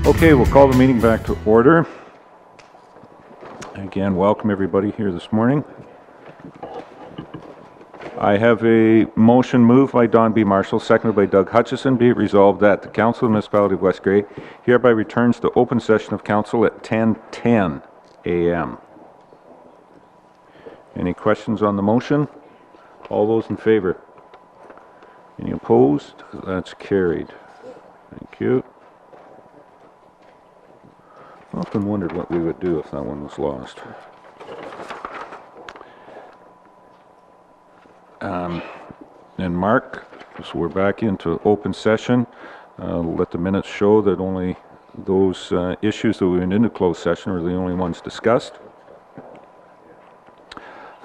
Okay, we'll call the meeting back to order. Again, welcome everybody here this morning. I have a motion moved by Don B. Marshall, seconded by Doug Hutchison. Be it resolved that the Council of the Municipality of West Grey hereby returns to open session of Council at 10:10 a.m. Any questions on the motion? All those in favor? Any opposed? That's carried. Thank you. I often wondered what we would do if that one was lost. And Mark, so we're back into open session. Let the minutes show that only those issues that we went into closed session are the only ones discussed.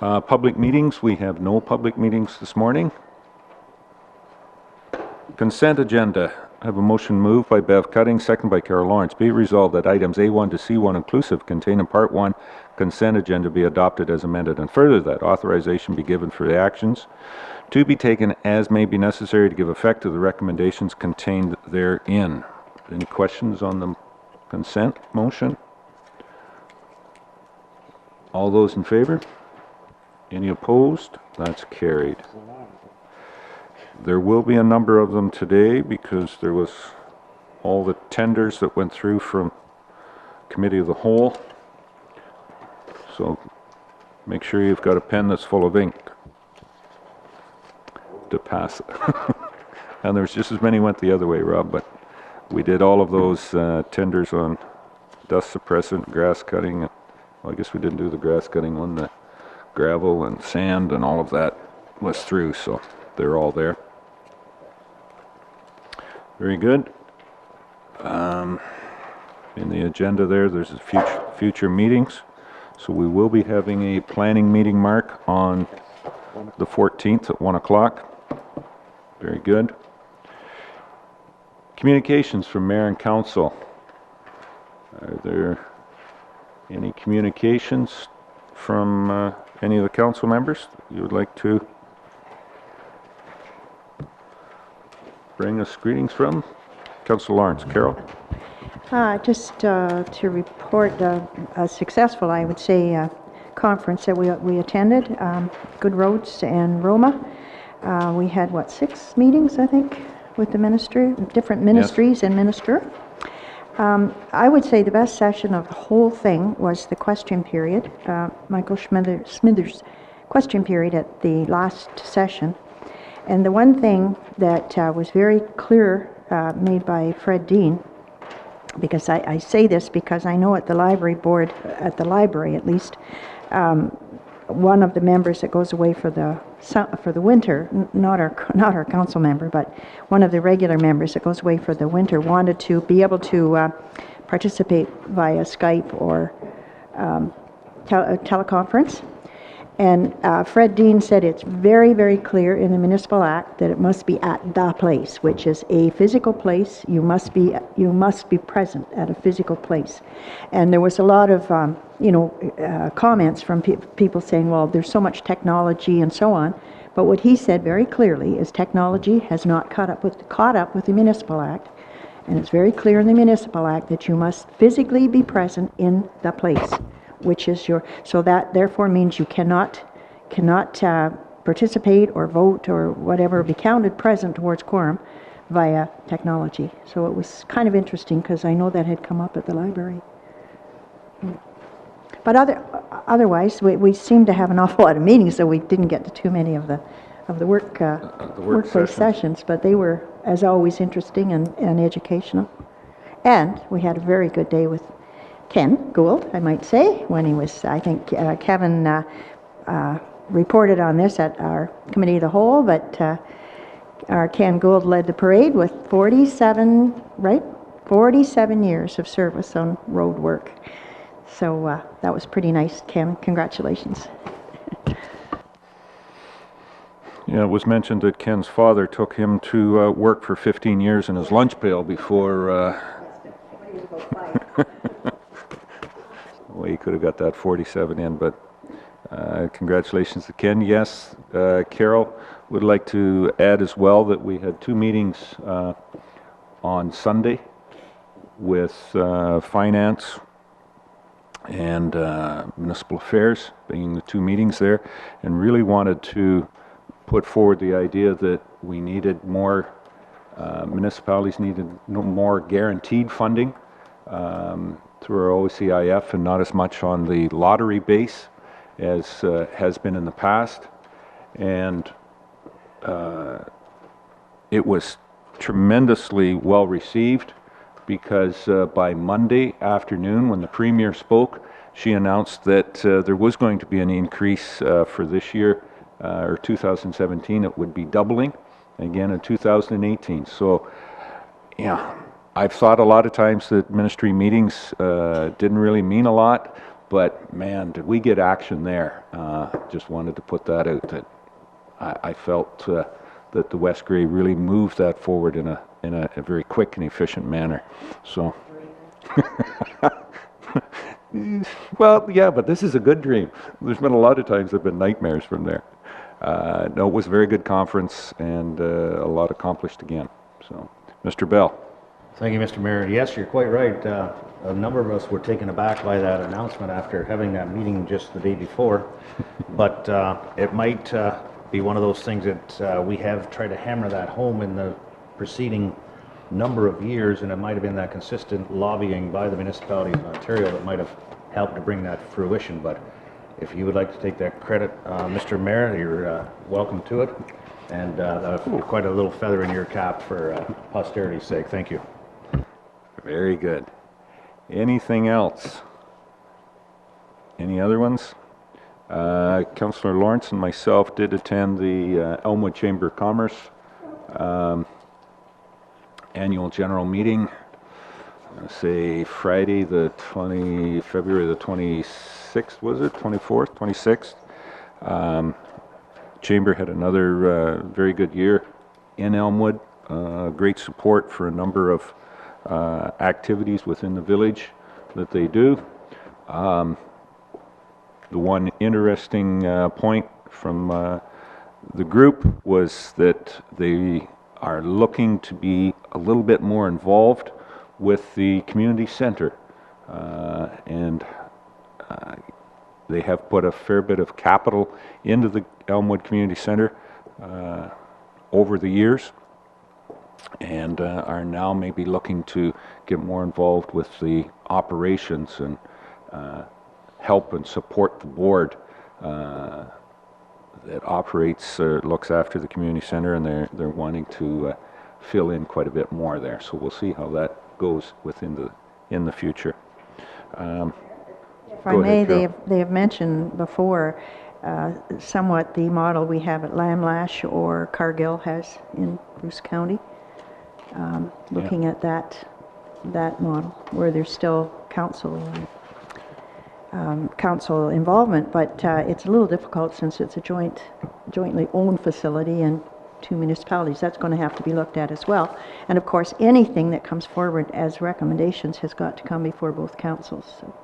Public meetings, we have no public meetings this morning. Consent agenda. I have a motion moved by Bev Cutting, second by Carol Lawrence. Be it resolved that items A1 to C1 inclusive contained in Part 1 consent agenda be adopted as amended, and further that authorization be given for the actions to be taken as may be necessary to give effect to the recommendations contained therein. Any questions on the consent motion? All those in favor? Any opposed? That's carried. There will be a number of them today because there was all the tenders that went through from Committee of the Whole. So make sure you've got a pen that's full of ink to pass it. And there's just as many went the other way, Rob, but we did all of those tenders on dust suppressant, grass cutting. Well, I guess we didn't do the grass cutting one. The gravel and sand and all of that was through, so they're all there. Very good. In the agenda there's future meetings. So we will be having a planning meeting, Mark, on the 14th at 1 o'clock. Very good. Communications from Mayor and Council. Are there any communications from any of the council members you would like to bring us greetings from? Councillor Lawrence. Carol? Just to report a successful, I would say, conference that we attended, Good Roads and Roma. We had, 6 meetings, I think, with the ministry, different ministries. Yes. And minister. I would say the best session of the whole thing was the question period, Michael Smithers' question period at the last session. And the one thing that was very clear made by Fred Dean, because I say this because I know at the library board, at the library at least, one of the members that goes away for the winter, not our council member, but one of the regular members that goes away for the winter wanted to be able to participate via Skype or teleconference. And Fred Dean said it's very, very clear in the Municipal Act that it must be at the place, which is a physical place. You must be present at a physical place. And there was a lot of comments from people saying, well, there's so much technology and so on. But what he said very clearly is technology has not caught up with the Municipal Act. And it's very clear in the Municipal Act that you must physically be present in the place, which is so that therefore means you cannot participate or vote or whatever, be counted present towards quorum via technology. So it was kind of interesting because I know that had come up at the library. But otherwise, we seemed to have an awful lot of meetings, so we didn't get to too many of the workplace sessions, but they were, as always, interesting and educational. And we had a very good day with Ken Gould, I might say, when he was, I think Kevin reported on this at our Committee of the Whole, but our Ken Gould led the parade with 47 years of service on road work. So that was pretty nice, Ken. Congratulations. Yeah, it was mentioned that Ken's father took him to work for 15 years in his lunch pail before well, he could have got that 47 in, but congratulations to Ken. Yes, Carol, Would like to add as well that we had 2 meetings on Sunday with Finance and Municipal Affairs, being the 2 meetings there, and really wanted to put forward the idea that we needed more, municipalities needed more guaranteed funding through our OCIF and not as much on the lottery base as has been in the past. And it was tremendously well received because by Monday afternoon, when the Premier spoke, she announced that there was going to be an increase for this year, or 2017. It would be doubling again in 2018. So, yeah, I've thought a lot of times that ministry meetings didn't really mean a lot, but man, did we get action there. Just wanted to put that out, that I felt that the West Grey really moved that forward in a very quick and efficient manner. So, well, yeah, but this is a good dream. There's been a lot of times there have been nightmares from there. No, it was a very good conference and a lot accomplished again. So, Mr. Bell. Thank you, Mr. Mayor. Yes, you're quite right. A number of us were taken aback by that announcement after having that meeting just the day before. But it might be one of those things that we have tried to hammer that home in the preceding number of years, and it might have been that consistent lobbying by the municipalities in Ontario that might have helped to bring that to fruition. But if you would like to take that credit, Mr. Mayor, you're welcome to it. And quite a little feather in your cap for posterity's sake. Thank you. Very good. Anything else? Any other ones? Councillor Lawrence and myself did attend the Elmwood Chamber of Commerce annual general meeting. I'm going to say Friday February the 26th, was it? 24th, 26th. Chamber had another very good year in Elmwood. Great support for a number of activities within the village that they do. The one interesting point from the group was that they are looking to be a little bit more involved with the community center, and they have put a fair bit of capital into the Elmwood Community Center over the years, and are now maybe looking to get more involved with the operations and help and support the board that operates or looks after the community center, and they're wanting to fill in quite a bit more there. So we'll see how that goes in the future. If I may, they have mentioned before somewhat the model we have at Lamlash or Cargill has in Bruce County. Looking at that model where there's still council involvement, but it's a little difficult since it's a jointly owned facility and 2 municipalities. That's going to have to be looked at as well. And of course, anything that comes forward as recommendations has got to come before both councils. So,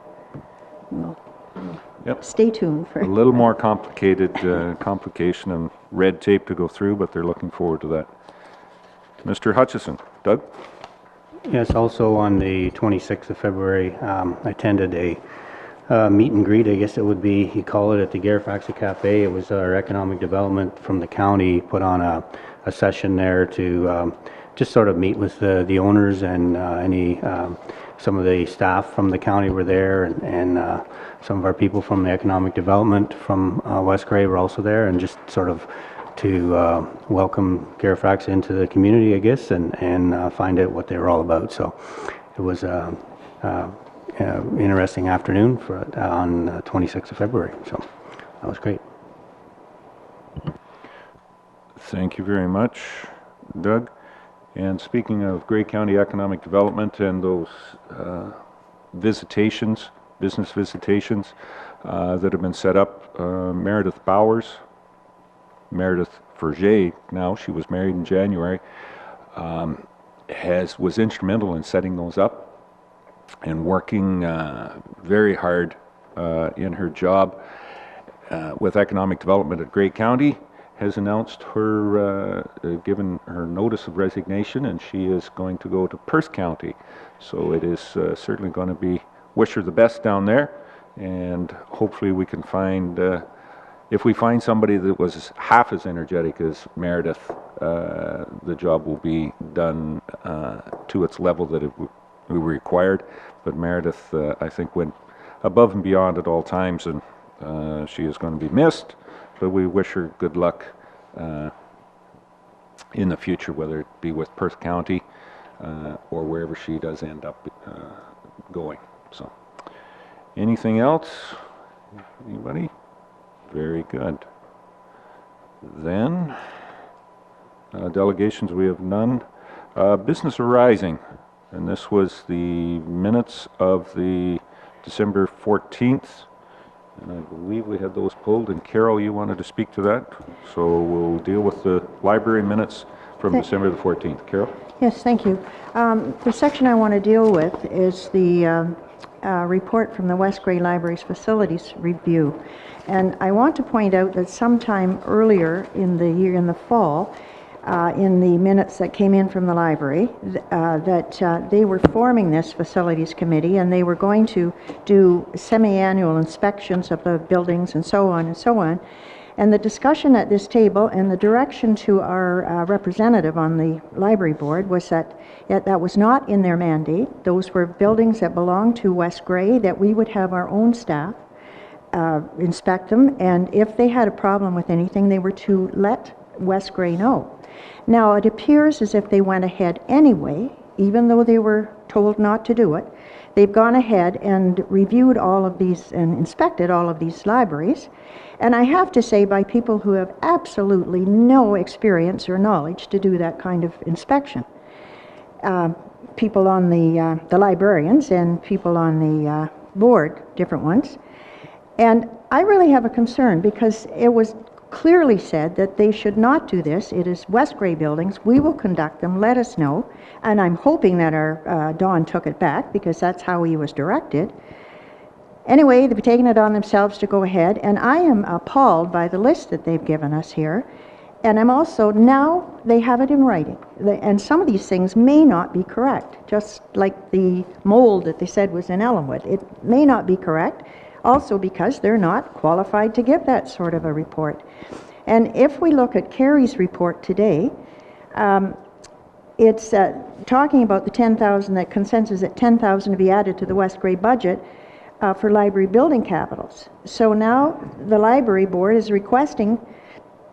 Yep. Stay tuned for a little more complicated complication and red tape to go through, but they're looking forward to that. Mr. Hutchison. Doug? Yes, also on the 26th of February, I attended a meet and greet, I guess it would be, you call it, at the Garifaxa Cafe. It was our economic development from the county put on a session there to just sort of meet with the owners and some of the staff from the county were there, and some of our people from the economic development from West Grey were also there, and just sort of to welcome Garifaxa into the community, I guess, and find out what they were all about. So it was interesting afternoon on 26th of February, so that was great. Thank you very much, Doug. And speaking of Grey County economic development and those visitations, business visitations that have been set up, Meredith Verger, now she was married in January, was instrumental in setting those up and working very hard in her job with economic development at Grey County, has announced her, given her notice of resignation, and she is going to go to Perth County. So it is certainly going to be, wish her the best down there, and hopefully we can find, if we find somebody that was half as energetic as Meredith, the job will be done to its level that we required. But Meredith, I think, went above and beyond at all times, and she is going to be missed, but we wish her good luck in the future, whether it be with Perth County or wherever she does end up going. So, anything else? Anybody? Very good. Then, delegations, we have none. Business arising, and this was the minutes of the December 14th, and I believe we had those pulled, and Carol, you wanted to speak to that, so we'll deal with the library minutes from December the 14th. Carol? Yes, thank you. The section I want to deal with is the report from the West Grey Library's facilities review. And I want to point out that sometime earlier in the year, in the fall, in the minutes that came in from the library, that they were forming this facilities committee, and they were going to do semi-annual inspections of the buildings and so on and so on. And the discussion at this table and the direction to our representative on the library board was that that was not in their mandate. Those were buildings that belonged to West Grey, that we would have our own staff inspect them, and if they had a problem with anything, they were to let West Grey know. Now, it appears as if they went ahead anyway, even though they were told not to do it. They've gone ahead and reviewed all of these and inspected all of these libraries. And I have to say, by people who have absolutely no experience or knowledge to do that kind of inspection. People on the librarians and people on the board, different ones. And I really have a concern, because it was clearly said that they should not do this. It is West Grey buildings. We will conduct them. Let us know. And I'm hoping that our Don took it back, because that's how he was directed. Anyway, they've taken it on themselves to go ahead, and I am appalled by the list that they've given us here. And I'm also, now they have it in writing. And some of these things may not be correct, just like the mold that they said was in Ellenwood. It may not be correct, also because they're not qualified to give that sort of a report. And if we look at Carrie's report today, it's talking about the 10,000, that consensus at 10,000 to be added to the West Grey budget for library building capitals. So now the library board is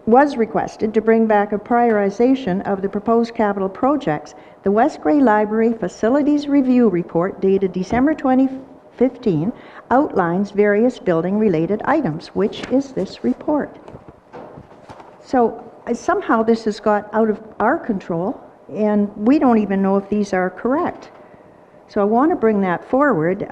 was requested to bring back a prioritization of the proposed capital projects. The West Grey Library Facilities Review Report, dated December 2015, outlines various building-related items, which is this report. So somehow this has got out of our control, and we don't even know if these are correct. So I want to bring that forward.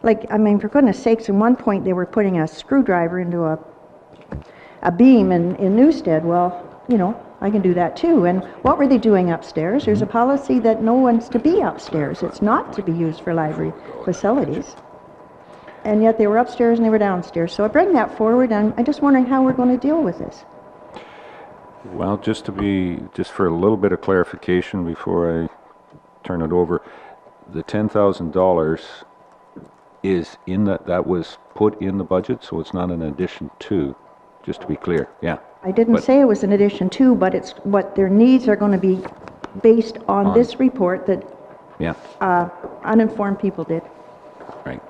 For goodness sakes, at one point they were putting a screwdriver into a beam in Newstead. Well, you know, I can do that too. And what were they doing upstairs? There's a policy that no one's to be upstairs. It's not to be used for library facilities. And yet they were upstairs and they were downstairs. So I bring that forward, and I'm just wondering how we're going to deal with this. Well, just for a little bit of clarification before I turn it over, the $10,000 is in that was put in the budget, so it's not an addition to, just to be clear. Yeah. I didn't say it was an addition to, but it's what their needs are going to be based on this report that uninformed people did. Right.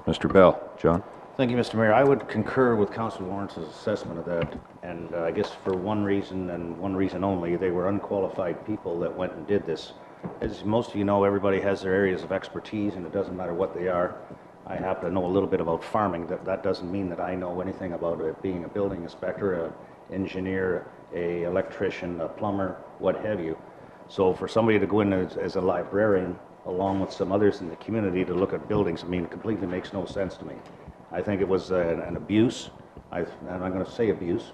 Mr. Bell. John? Thank you, Mr. Mayor. I would concur with Councillor Lawrence's assessment of that, and I guess for one reason and one reason only: they were unqualified people that went and did this. As most of you know, everybody has their areas of expertise, and it doesn't matter what they are. I happen to know a little bit about farming. That doesn't mean that I know anything about it, being a building inspector, an engineer, an electrician, a plumber, what have you. So for somebody to go in as a librarian, along with some others in the community, to look at buildings, it completely makes no sense to me. I think it was an abuse, and I'm going to say abuse,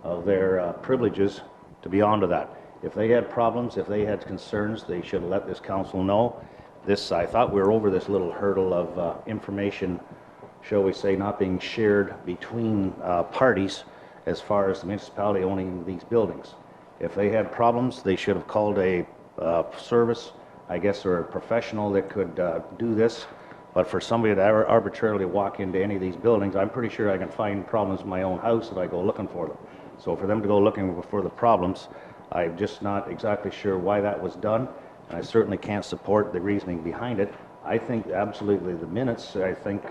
of their privileges to be onto that. If they had problems, if they had concerns, they should have let this council know. I thought we were over this little hurdle of information, shall we say, not being shared between parties, as far as the municipality owning these buildings. If they had problems, they should have called a service, I guess, or a professional that could do this. But for somebody to arbitrarily walk into any of these buildings, I'm pretty sure I can find problems in my own house if I go looking for them. So for them to go looking for the problems, I'm just not exactly sure why that was done. And I certainly can't support the reasoning behind it. I think absolutely the minutes, I think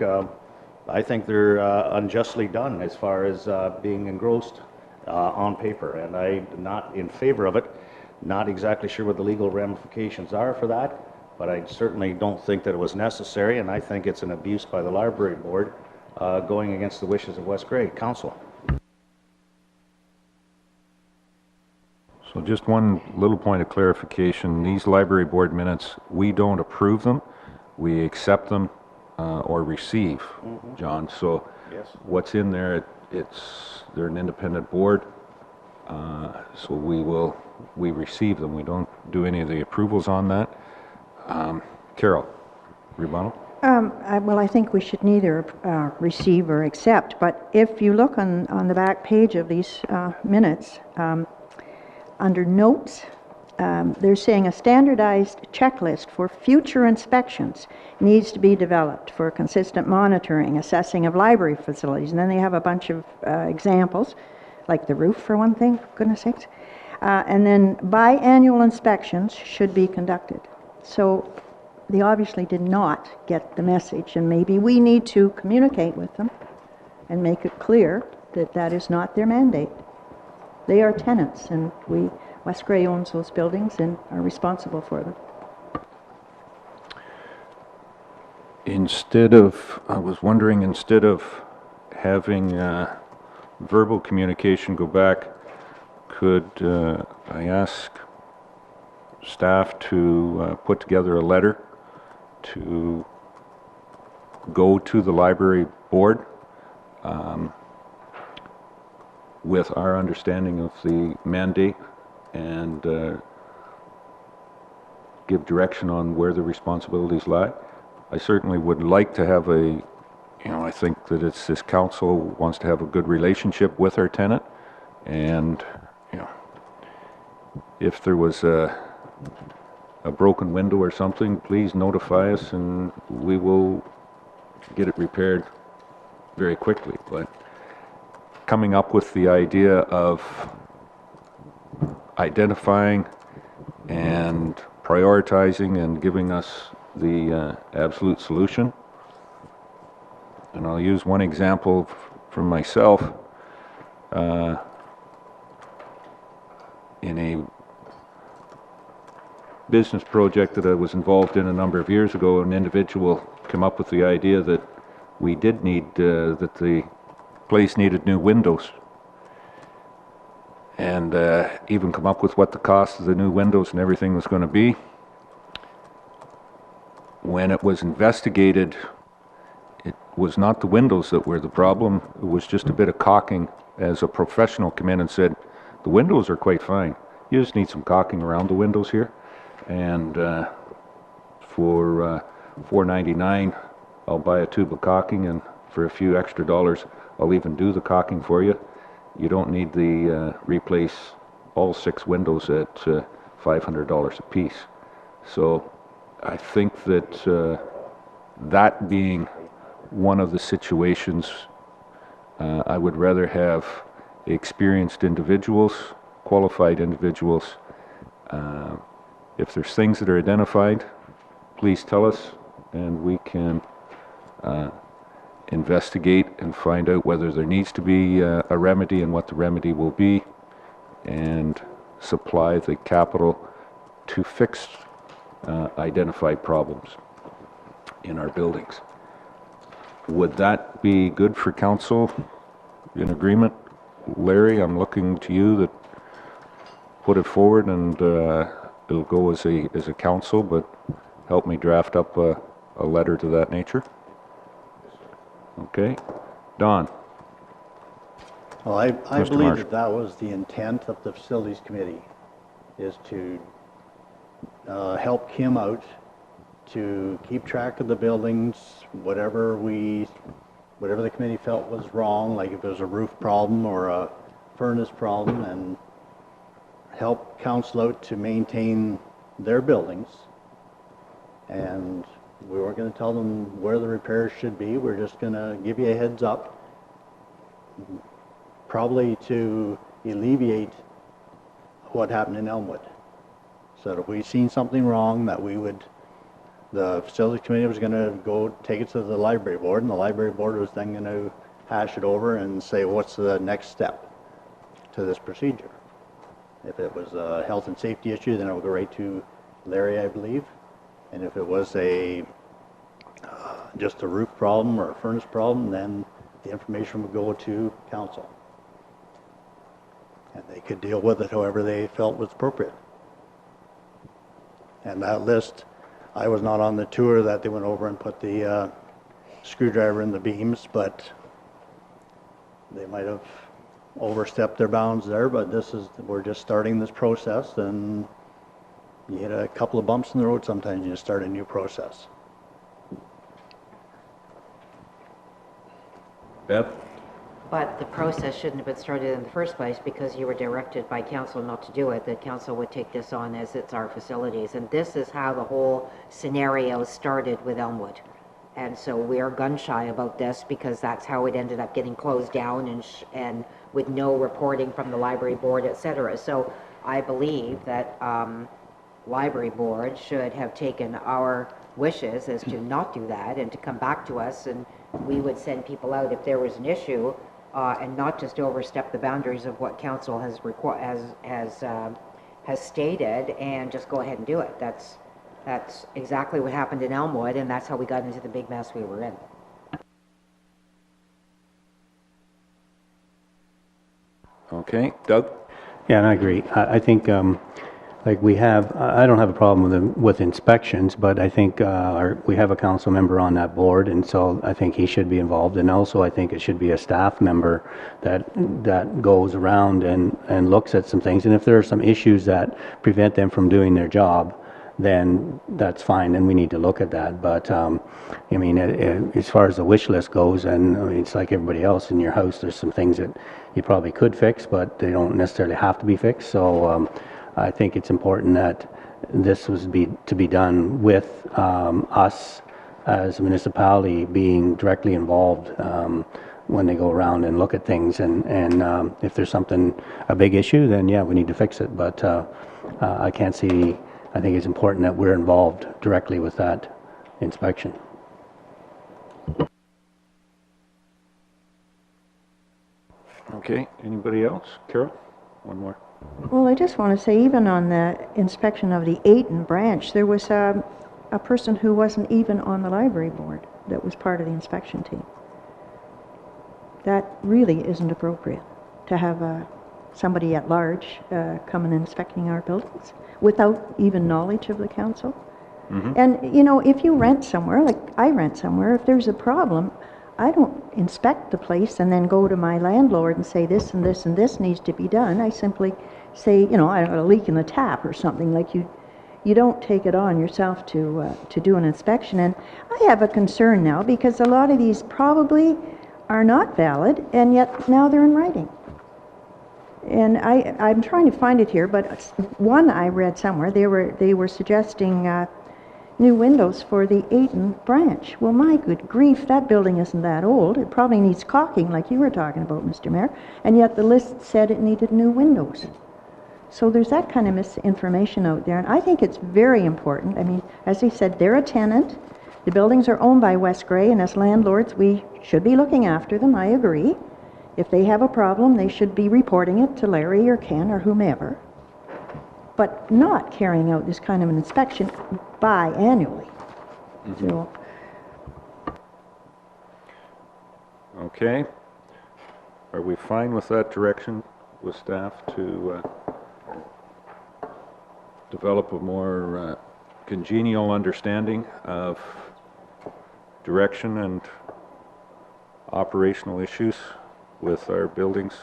they're unjustly done as far as being engrossed on paper, and I'm not in favor of it. Not exactly sure what the legal ramifications are for that, but I certainly don't think that it was necessary, and I think it's an abuse by the library board going against the wishes of West Grey Council. So just one little point of clarification. These library board minutes, we don't approve them. We accept them or receive, John. So Yes. what's in there, they're an independent board. So we receive them. We don't do any of the approvals on that. Carol, rebuttal? Well, I think we should neither receive or accept, but if you look on the back page of these minutes, under notes, they're saying a standardized checklist for future inspections needs to be developed for consistent monitoring, assessing of library facilities. And then they have a bunch of examples, like the roof for one thing, for goodness sakes. And then biannual inspections should be conducted. So they obviously did not get the message, and maybe we need to communicate with them and make it clear that that is not their mandate. They are tenants, and West Grey owns those buildings and are responsible for them. I was wondering, instead of having verbal communication go back, could I ask staff to put together a letter to go to the library board with our understanding of the mandate and give direction on where the responsibilities lie? I certainly would like to have I think that this council wants to have a good relationship with our tenant, and if there was a broken window or something, please notify us and we will get it repaired very quickly. But coming up with the idea of identifying and prioritizing and giving us the absolute solution. And I'll use one example from myself. In a business project that I was involved in a number of years ago, an individual came up with the idea that we did need, that the place needed new windows. And even come up with what the cost of the new windows and everything was going to be. When it was investigated, it was not the windows that were the problem, it was just a bit of caulking, as a professional came in and said, the windows are quite fine, you just need some caulking around the windows here. And for $4.99, I'll buy a tube of caulking, and for a few extra dollars, I'll even do the caulking for you. You don't need the replace all 6 windows at $500 a piece. So I think that that being one of the situations, I would rather have experienced individuals, qualified individuals. If there's things that are identified, please tell us, and we can investigate and find out whether there needs to be a remedy and what the remedy will be, and supply the capital to fix identified problems in our buildings. Would that be good for council? In agreement? Larry, I'm looking to you to put it forward, and it'll go as a council, but help me draft up a letter to that nature. Okay. Don? Well, I Mr. believe Marsh. that was the intent of the Facilities Committee, is to help Kim out, to keep track of the buildings, whatever the committee felt was wrong, like if there's a roof problem or furnace problem and help council out to maintain their buildings. And we weren't going to tell them where the repairs should be. We're just going to give you a heads up, probably to alleviate what happened in Elmwood. So that if we seen something wrong, that we would, the facilities committee was going to go take it to the library board, and the library board was then going to hash it over and say what's the next step to this procedure. If it was a health and safety issue, then it would go right to Larry, I believe. And if it was a just a roof problem or a furnace problem, then the information would go to council. And they could deal with it however they felt was appropriate. And that list, I was not on the tour that they went over and put the screwdriver in the beams, but they might have overstepped their bounds there, but we're just starting this process, and you hit a couple of bumps in the road, sometimes you just start a new process. Beth? But the process shouldn't have been started in the first place because you were directed by council not to do it. The council would take this on as it's our facilities. And this is how the whole scenario started with Elmwood. And so we're gun shy about this because that's how it ended up getting closed down and with no reporting from the library board, et cetera. So I believe that library board should have taken our wishes as to not do that and to come back to us, and we would send people out if there was an issue and not just overstep the boundaries of what council has stated and just go ahead and do it. That's exactly what happened in Elmwood, and that's how we got into the big mess we were in. Okay, Doug? Yeah, and I agree. I think, like I don't have a problem with inspections, but I think we have a council member on that board, and so I think he should be involved. And also, I think it should be a staff member that goes around and looks at some things. And if there are some issues that prevent them from doing their job, then that's fine, and we need to look at that. But I mean, as far as the wish list goes, and I mean, it's like everybody else in your house, there's some things that you probably could fix, but they don't necessarily have to be fixed. So I think it's important that this was to be done with us as a municipality being directly involved when they go around and look at things. And if there's a big issue, then yeah, we need to fix it. But I can't see. I think it's important that we're involved directly with that inspection. Okay, anybody else? Carol? One more. Well, I just want to say, even on the inspection of the Ayton branch, there was a person who wasn't even on the library board that was part of the inspection team. That really isn't appropriate, to have somebody at large come and inspecting our buildings without even knowledge of the council. Mm-hmm. And, you know, if you rent somewhere, like I rent somewhere, if there's a problem, I don't inspect the place and then go to my landlord and say this and this and this needs to be done. I simply say, you know, I got a leak in the tap or something. Like you don't take it on yourself to do an inspection. And I have a concern now because a lot of these probably are not valid, and yet now they're in writing. And I'm trying to find it here, but one I read somewhere, they were suggesting new windows for the Ayton branch. Well, my good grief, that building isn't that old. It probably needs caulking, like you were talking about, Mr. Mayor, and yet the list said it needed new windows. So there's that kind of misinformation out there, and I think it's very important. I mean, as I said, they're a tenant. The buildings are owned by West Grey, and as landlords, we should be looking after them, I agree. If they have a problem, they should be reporting it to Larry or Ken or whomever, but not carrying out this kind of an inspection biannually. Mm-hmm. So. Okay. Are we fine with that direction with staff to develop a more congenial understanding of direction and operational issues with our buildings?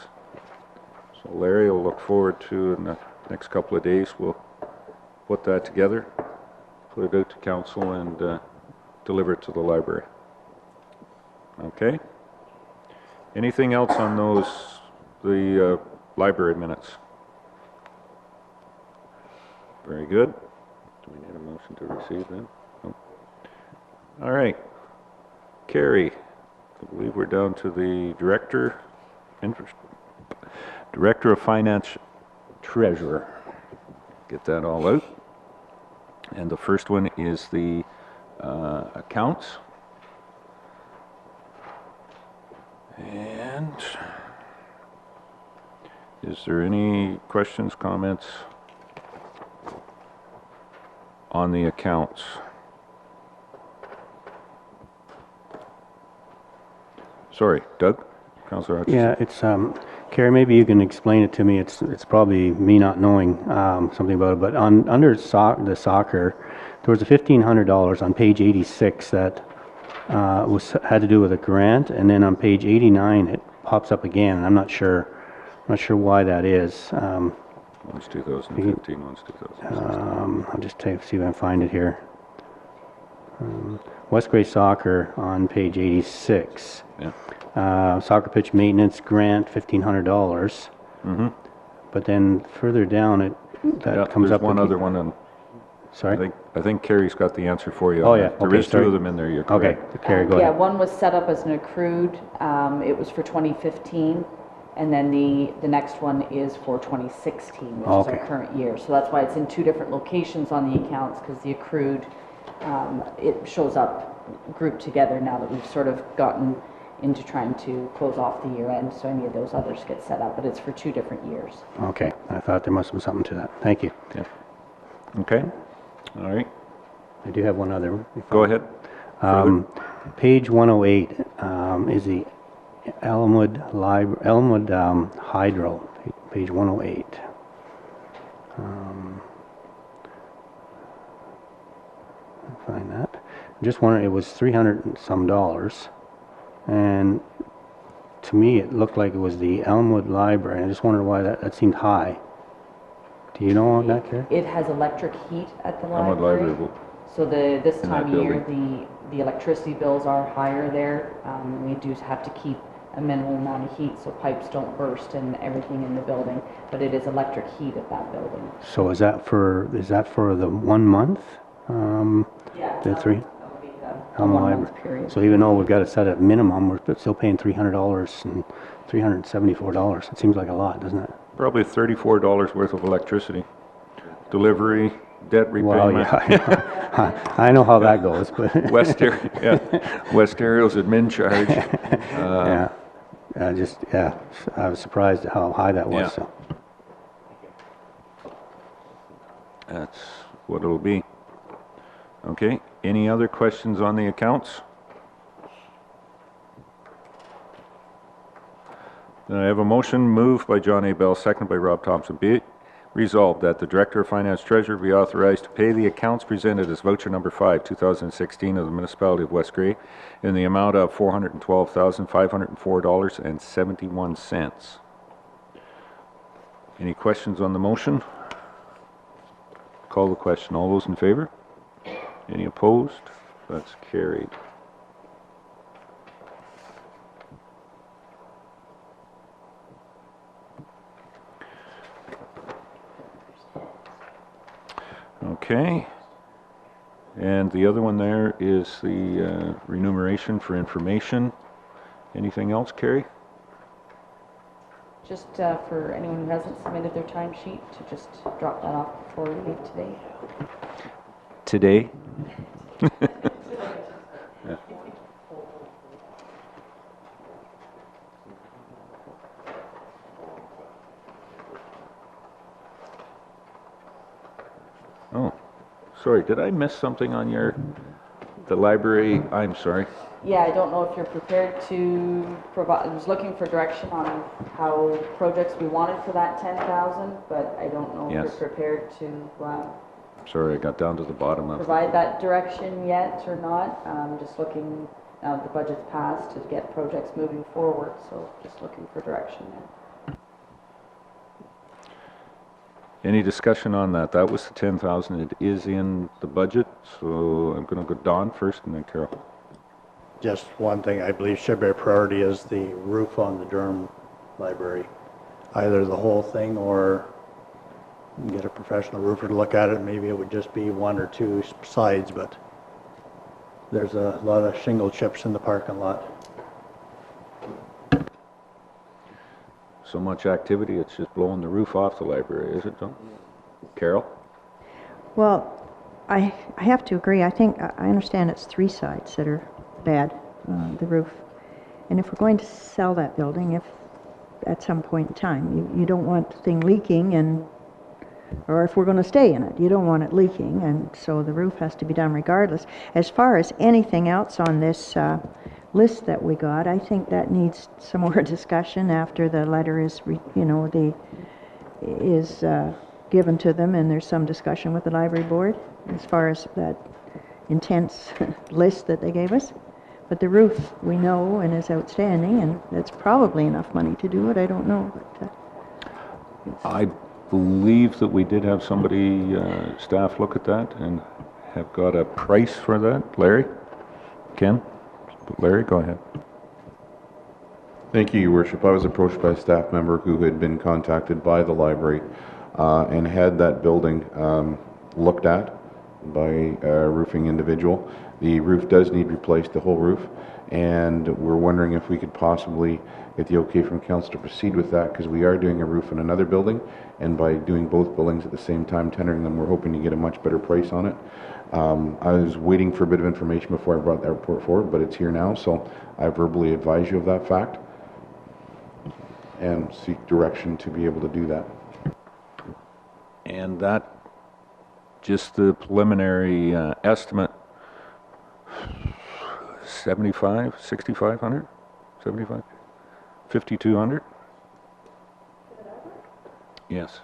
So Larry will look forward to, in the next couple of days, we'll put that together, put it out to council, and deliver it to the library. Okay? Anything else on those, the library minutes. Very good. Do we need a motion to receive them? No. All right. Carrie, I believe we're down to the Director of Finance, Treasurer. Get that all out. And the first one is the accounts. And is there any questions, comments on the accounts? Sorry, Doug? Councillor Hutchison? Yeah, it's, Carrie, maybe you can explain it to me. It's probably me not knowing something about it, but under the soccer, there was a $1,500 on page 86 that had to do with a grant, and then on page 89 it pops up again, and I'm not sure why that is. One's 2015, one's 2016. I'll just see if I can find it here. West Grey Soccer on page 86. Yeah. Soccer pitch maintenance grant, $1,500. Mm-hmm. But then further down, that comes there's up. one with other one, and Sorry. I think Carrie's got the answer for you. Oh on yeah. that. There Okay, is sorry. two of them in there. You're Okay, correct. Carrie, go Yeah, ahead. one was set up as an accrued, it was for 2015, and then the next one is for 2016, which is Okay. our current year. So that's why it's in two different locations on the accounts, because the accrued, it shows up grouped together now that we've sort of gotten into trying to close off the year end, so any of those others get set up, but it's for two different years. Okay, I thought there must have been something to that. Thank you. Yeah. Okay. All right. I do have one other one. Go ahead. Page 108 is the Elmwood Hydro, page 108. Find that. I'm just wondering, it was $300 and some, and to me it looked like it was the Elmwood Library. I just wondered why that seemed high. Do you know on that, Carrie? It has electric heat at the Elmwood library. Library. So this In time that of year, the electricity bills are higher there. We do have to keep a minimum amount of heat so pipes don't burst and everything in the building, but it is electric heat at that building. So is that for the 1 month? Yeah. The three? That would be a Elm 1 Library. month period. So even though we've got it set at minimum, we're still paying $300 and $374. It seems like a lot, doesn't it? Probably $34 worth of electricity. Delivery, debt Well, repayment. yeah, I know how that goes, but West Aerial's admin charge. yeah, I was surprised at how high that was. Yeah. So. That's what it'll be. Okay, any other questions on the accounts? Then I have a motion moved by John A. Bell, seconded by Rob Thompson. Be it resolved that the Director of Finance Treasurer be authorized to pay the accounts presented as voucher number 5, 2016 of the Municipality of West Grey in the amount of $412,504.71. Any questions on the motion? Call the question. All those in favor? Any opposed? That's carried. Okay. And the other one there is the remuneration for information. Anything else, Carrie? Just for anyone who hasn't submitted their timesheet, to just drop that off before we leave today. Today? Oh, sorry, did I miss something on the library? I'm sorry. Yeah, I don't know if you're prepared to provide, I was looking for direction on how projects we wanted for that 10,000, but I don't know if Yes. you're prepared to Sorry, I got down to the bottom of it. provide that direction yet or not. Just looking, now the budget's passed, to get projects moving forward, so just looking for direction there. Any discussion on that? That was the 10,000. It is in the budget, so I'm going to go Don first and then Carol. Just one thing, I believe should be a priority is the roof on the Durham Library. either the whole thing or get a professional roofer to look at it. Maybe it would just be one or two sides, but there's a lot of shingle chips in the parking lot. So much activity, it's just blowing the roof off the library, is it, John? Carol? Well, I have to agree. I think, I understand it's three sides that are bad, the roof. And if we're going to sell that building, if at some point in time, you don't want the thing leaking, and or if we're going to stay in it, you don't want it leaking, and so the roof has to be done regardless. As far as anything else on this list that we got, I think that needs some more discussion after the letter is, given to them, and there's some discussion with the library board as far as that intense list that they gave us. But the roof, we know, and is outstanding, and that's probably enough money to do it. I don't know. But, I believe that we did have somebody, staff, look at that and have got a price for that. Larry? Ken? Larry, go ahead. Thank you, Your Worship. I was approached by a staff member who had been contacted by the library and had that building looked at by a roofing individual. The roof does need replaced, the whole roof, and we're wondering if we could possibly get the okay from council to proceed with that, because we are doing a roof in another building, and by doing both buildings at the same time, tendering them, we're hoping to get a much better price on it. I was waiting for a bit of information before I brought that report forward, but it's here now, so I verbally advise you of that fact and seek direction to be able to do that. And that, just the preliminary estimate, 75, 6,500, 75, 5,200? Yes.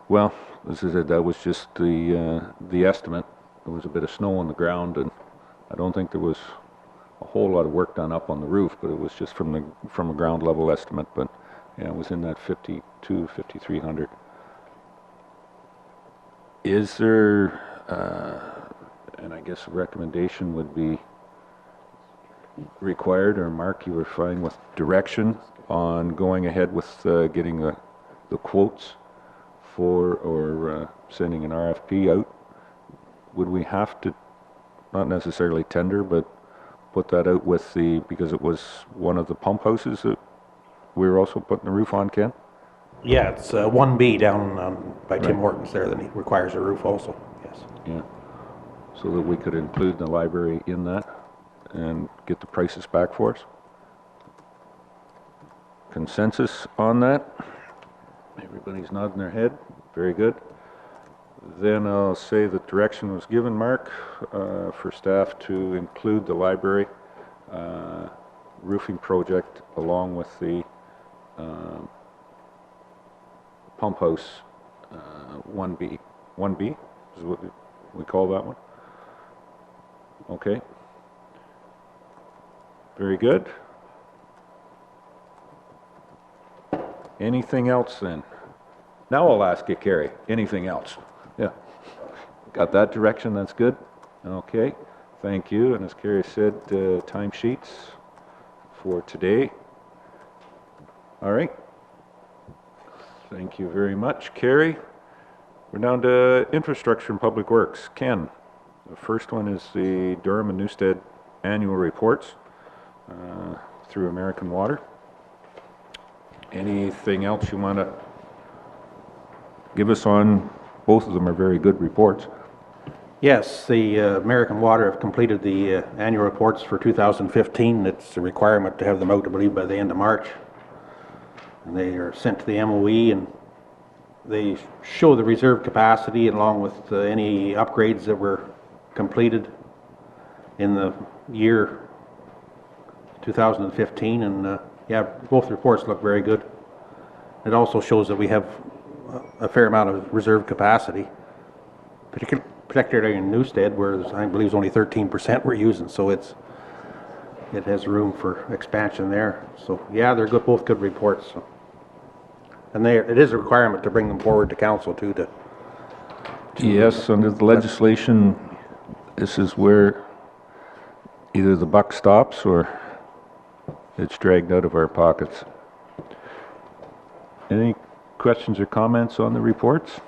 Well, this is it. That was just the estimate. There was a bit of snow on the ground, and I don't think there was a whole lot of work done up on the roof, but it was just from a ground level estimate. But yeah, it was in that 52, 5,300. Is there, and I guess a recommendation would be required, or Mark, you were fine with direction on going ahead with getting the quotes for, or sending an RFP out? Would we have to, not necessarily tender, but put that out with because it was one of the pump houses that we were also putting the roof on, Ken? Yeah, it's 1B down by Tim Hortons there that requires a roof also, yes. Yeah, so that we could include the library in that and get the prices back for us. Consensus on that? Everybody's nodding their head. Very good. Then I'll say that direction was given, Mark, for staff to include the library roofing project along with the pump house 1B. 1B is what we call that one. Okay. Very good. Anything else then? Now I'll ask you, Carrie, anything else? Yeah. Got that direction, that's good. Okay, thank you. And as Carrie said, timesheets for today. All right. Thank you very much, Carrie. We're down to infrastructure and public works. Ken, the first one is the Durham and Newstead annual reports through American Water. Anything else you want to give us on? Both of them are very good reports. Yes, the American Water have completed the annual reports for 2015. It's a requirement to have them out, I believe, by the end of March. And they are sent to the MOE, and they show the reserve capacity along with any upgrades that were completed in the year 2015. And yeah, both reports look very good. It also shows that we have a fair amount of reserve capacity, particularly in Newstead, where I believe only 13% we're using, so it has room for expansion there. So yeah, they're good, both good reports. So. And it is a requirement to bring them forward to council too. Yes, under the legislation, this is where either the buck stops or it's dragged out of our pockets. Any questions or comments on the reports?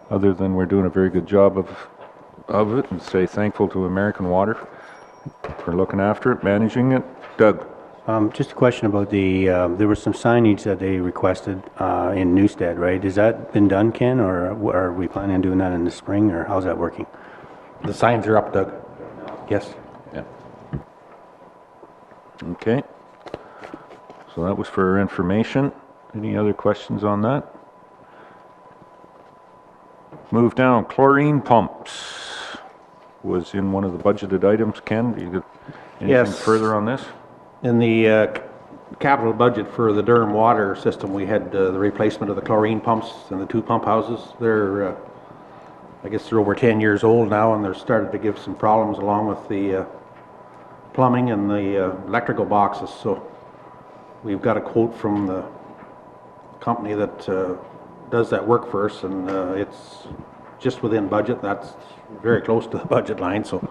Other than we're doing a very good job of it, and say thankful to American Water for looking after it, managing it. Doug? Just a question about the, there was some signage that they requested in Newstead, right? Has that been done, Ken, or are we planning on doing that in the spring, or how's that working? The signs are up, Doug. Yes. Yeah. Okay. So that was for our information. Any other questions on that? Move down, chlorine pumps was in one of the budgeted items. Ken, do you got anything Yes. further on this? In the capital budget for the Durham water system, we had the replacement of the chlorine pumps in the 2 pump houses. They're, I guess they're over 10 years old now, and they're started to give some problems along with the plumbing and the electrical boxes. So we've got a quote from the company that does that work for us, and it's just within budget. That's very close to the budget line, so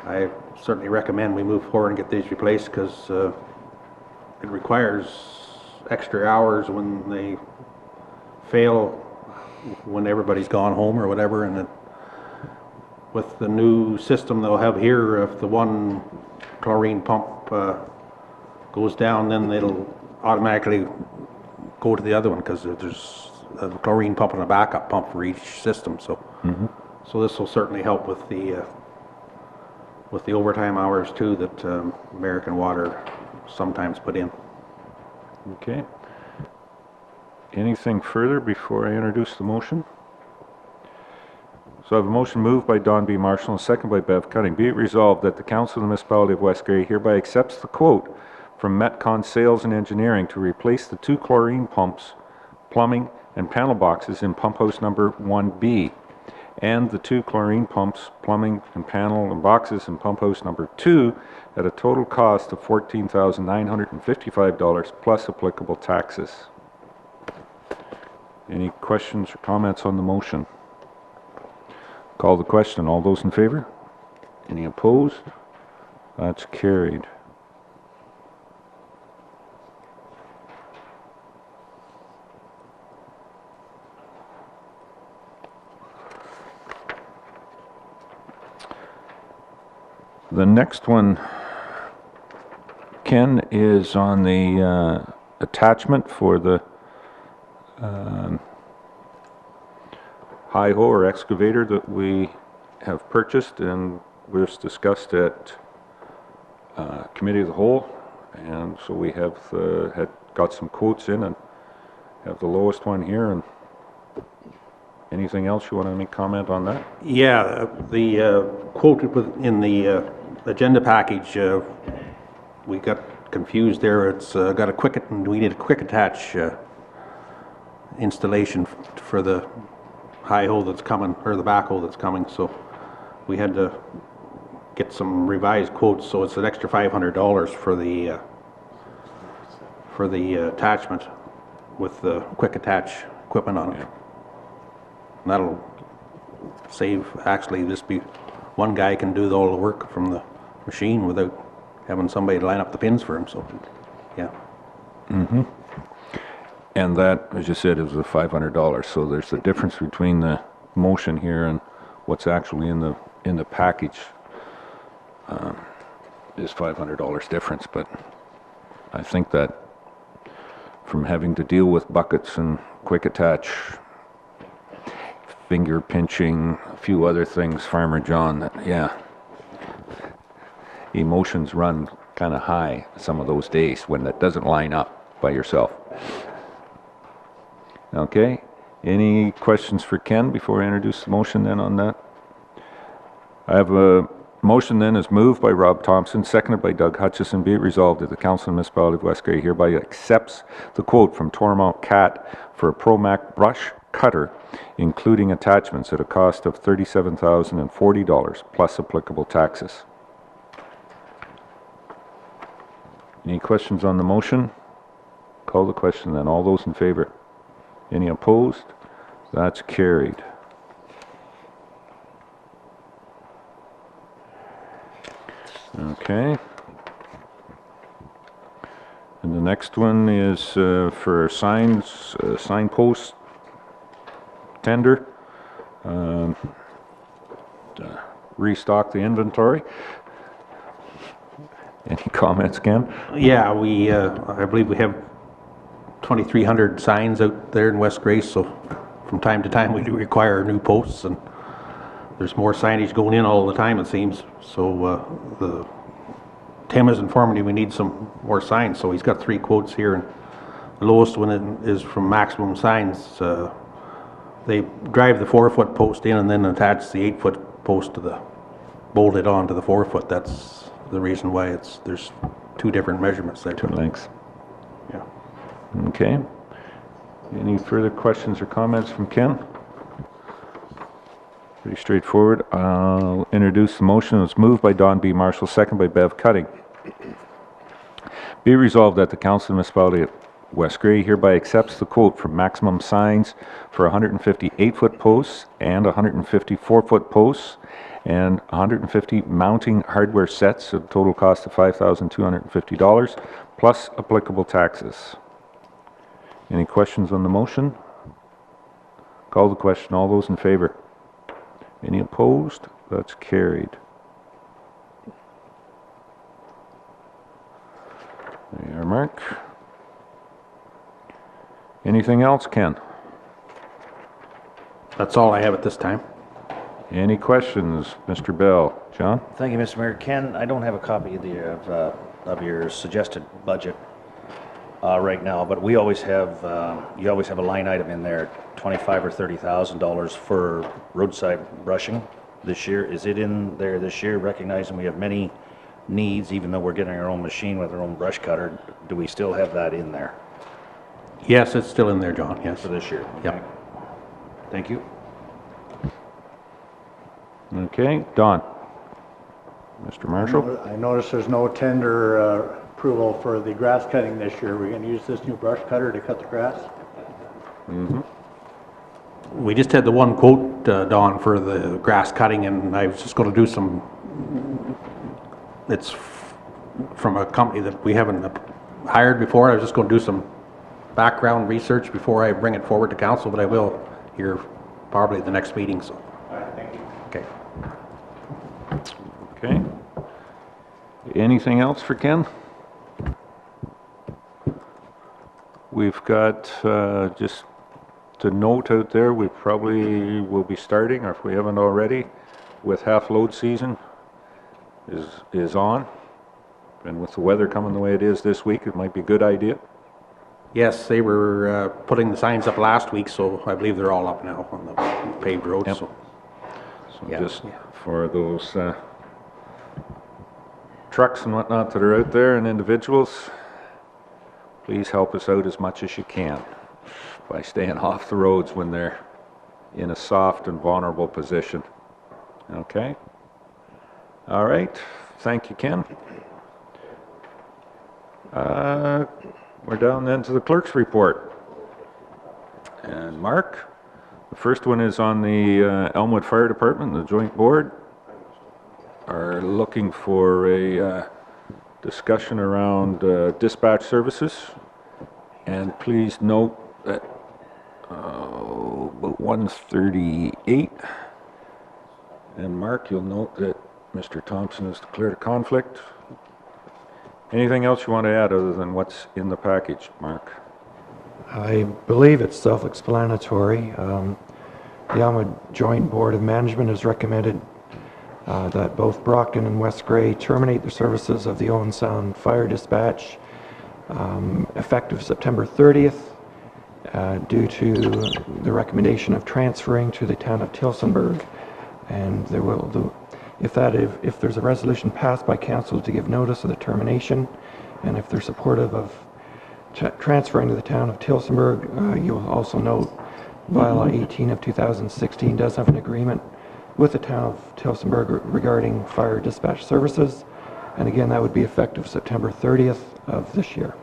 I certainly recommend we move forward and get these replaced, because it requires extra hours when they fail, when everybody's gone home or whatever. And with the new system they'll have here, if the one chlorine pump goes down, then it'll automatically go to the other one, because there's a chlorine pump and a backup pump for each system. So, so this will certainly help with the overtime hours too that American Water sometimes put in. Okay. Anything further before I introduce the motion? So I have a motion moved by Don B. Marshall and second by Bev Cutting. Be it resolved that the Council of the Municipality of West Garry hereby accepts the quote from Metcon Sales and Engineering to replace the 2 chlorine pumps, plumbing, and panel boxes in pump house number 1B, and the 2 chlorine pumps, plumbing, and panel and boxes in pump house number 2 at a total cost of $14,955 plus applicable taxes. Any questions or comments on the motion? Call the question. All those in favor? Any opposed? That's carried. The next one, Ken, is on the attachment for the hi-ho or excavator that we have purchased and was discussed at Committee of the Whole. And so we have had got some quotes in and have the lowest one here. And anything else you want to make comment on that? Yeah, the quote in the agenda package, we got confused there. It's got a we need a quick attach installation for the high hole that's coming, or the backhoe that's coming. So we had to get some revised quotes. So it's an extra $500 for the attachment with the quick attach equipment on it. Yeah. And that'll save, actually, just be one guy can do all the work from the machine without having somebody line up the pins for him. So, yeah. And that, as you said, it was a $500. So there's a difference between the motion here and what's actually in the package. Is $500 difference, but I think that from having to deal with buckets and quick attach, finger pinching, a few other things, Farmer John, that, yeah, emotions run kind of high some of those days when that doesn't line up by yourself. Okay, any questions for Ken before I introduce the motion then on that? I have a motion then is moved by Rob Thompson, seconded by Doug Hutchison. Be it resolved that the Council of the Municipality of West Garry hereby accepts the quote from Tormount Cat for a ProMac brush cutter, including attachments, at a cost of $37,040 plus applicable taxes. Any questions on the motion? Call the question then. All those in favor? Any opposed? That's carried. Okay. And the next one is for signs, signpost tender. To restock the inventory. Any comments, Ken? Yeah, I believe we have 2,300 signs out there in West Grace, so from time to time we do require new posts, and there's more signage going in all the time, it seems. So Tim is informing me we need some more signs, so he's got 3 quotes here, and the lowest one is from Maximum Signs. They drive the 4-foot post in and then attach the 8-foot post to the, bolted on to the 4-foot. That's the reason why there's 2 different measurements there. 2 lengths. Yeah. Okay. Any further questions or comments from Ken? Pretty straightforward. I'll introduce the motion. It was moved by Don B. Marshall, second by Bev Cutting. Be resolved that the Council of the Municipality of West Grey hereby accepts the quote from Maximum Signs for 150 8-foot posts and 150 4-foot posts and 150 mounting hardware sets at a total cost of $5,250 plus applicable taxes. Any questions on the motion? Call the question. All those in favor? Any opposed? That's carried. There you are, Mark. Anything else, Ken? That's all I have at this time. Any questions, Mr. Bell? John? Thank you, Mr. Mayor. Ken, I don't have a copy of your suggested budget right now, but we always have, you always have a line item in there, $25,000 or $30,000 for roadside brushing this year. Is it in there this year, recognizing we have many needs, even though we're getting our own machine with our own brush cutter? Do we still have that in there Yes, it's still in there, John, yes. for this year? Yep. Okay. Thank you. Okay, Don. Mr. Marshall? I noticed there's no tender approval for the grass cutting this year. We're gonna use this new brush cutter to cut the grass? We just had the one quote, Don, for the grass cutting, and I was just going to do some, it's from a company that we haven't hired before. I was just going to do some background research before I bring it forward to council, but I will here probably at the next meeting, so. All right, thank you. Okay. Okay. Anything else for Ken? We've got, just to note out there, we probably will be starting, or if we haven't already, with half-load season is on. And with the weather coming the way it is this week, it might be a good idea. Yes, they were putting the signs up last week, so I believe they're all up now on the paved roads. Yep. So. So Yeah. just for those trucks and whatnot that are out there and individuals, please help us out as much as you can by staying off the roads when they're in a soft and vulnerable position. Okay? All right. Thank you, Ken. We're down then to the clerk's report. And Mark, the first one is on the Elmwood Fire Department. The Joint Board are looking for a discussion around dispatch services. And please note that about 1:38. And Mark, you'll note that Mr. Thompson has declared a conflict. Anything else you want to add other than what's in the package, Mark? I believe it's self-explanatory. The Elmwood Joint Board of Management has recommended that both Brockton and West Grey terminate the services of the Owen Sound Fire Dispatch effective September 30th due to the recommendation of transferring to the town of Tillsonburg. And there will, if there's a resolution passed by council to give notice of the termination, and if they're supportive of transferring to the town of Tillsonburg, you'll also note bylaw 18 of 2016 does have an agreement with the town of Tillsonburg regarding fire dispatch services, and again that would be effective September 30th of this year.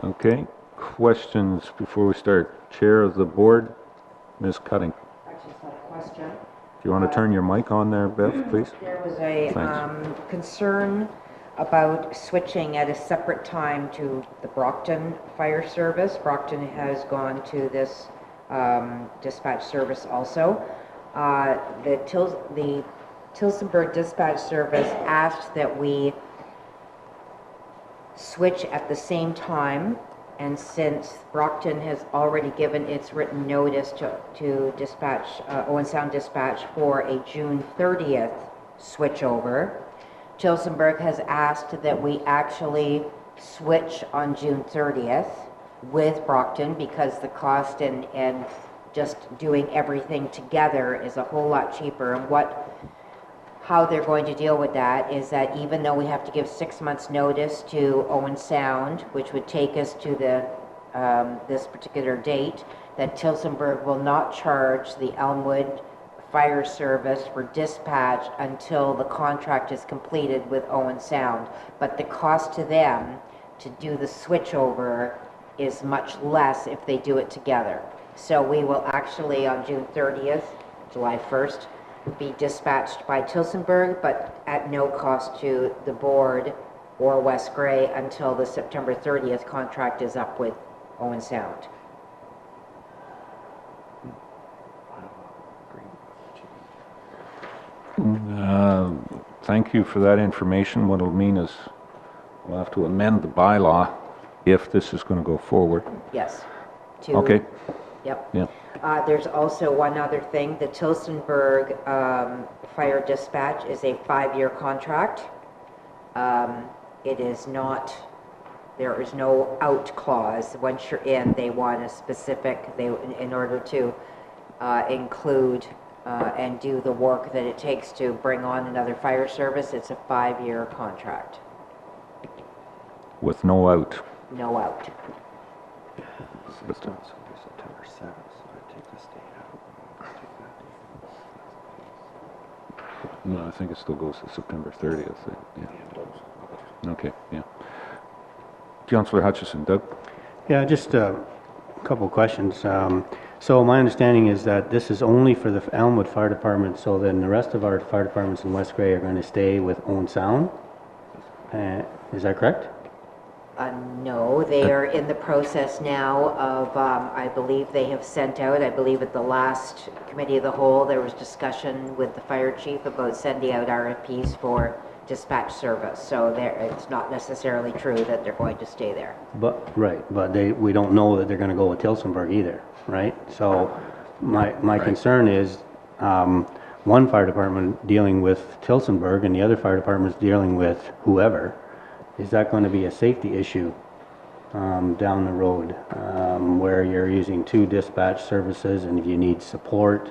Okay. Questions before we start? Chair of the board, Ms. Cutting. I just have a question. you want to turn your mic on there, Bev, please? There was a Thanks. concern about switching at a separate time to the Brockton Fire Service. Brockton has gone to this dispatch service also. The Tilsonburg Dispatch Service asked that we switch at the same time, and since Brockton has already given its written notice to dispatch, Owen Sound Dispatch for a June 30th switchover, Tilsonburg has asked that we actually switch on June 30th with Brockton because the cost and just doing everything together is a whole lot cheaper. And how they're going to deal with that is that even though we have to give 6 months notice to Owen Sound, which would take us to the this particular date, that Tilsonburg will not charge the Elmwood Fire Service for dispatch until the contract is completed with Owen Sound. But the cost to them to do the switchover is much less if they do it together. So we will actually on June 30th, July 1st, be dispatched by Tilsonburg, but at no cost to the board or West Gray until the September 30th contract is up with Owen Sound. Thank you for that information. What it'll mean is we'll have to amend the bylaw if this is going to go forward. Yes. Okay. Yep. Yeah. There's also one other thing. The Tilsonburg Fire Dispatch is a 5-year contract. It is not, there is no out clause. Once you're in, they want a specific, in order to include and do the work that it takes to bring on another fire service, it's a 5-year contract. With no out. No out. September 7th, so I take this date out. No, I think it still goes to September 30th. Yeah. Okay, yeah. Councillor Hutchison. Doug? Yeah, just a couple of questions. So my understanding is that this is only for the Elmwood Fire Department, so then the rest of our fire departments in West Gray are going to stay with Owen Sound? Is that correct? No, they are in the process now of, I believe they have sent out, I believe at the last committee of the whole, there was discussion with the fire chief about sending out RFPs for dispatch service. So it's not necessarily true that they're going to stay there. But we don't know that they're going to go with Tilsonburg either, right? So my concern is one fire department dealing with Tilsonburg and the other fire department is dealing with whoever. Is that going to be a safety issue down the road where you're using 2 dispatch services, and if you need support,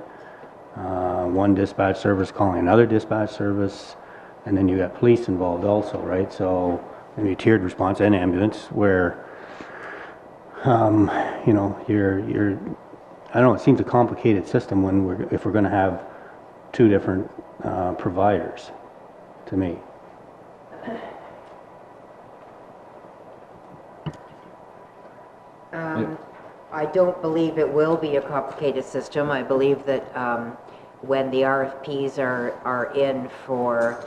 one dispatch service calling another dispatch service, and then you got police involved also, right? So maybe tiered response and ambulance where you know, I don't know, it seems a complicated system when if we're going to have 2 different providers to me. I don't believe it will be a complicated system. I believe that when the RFPs are in for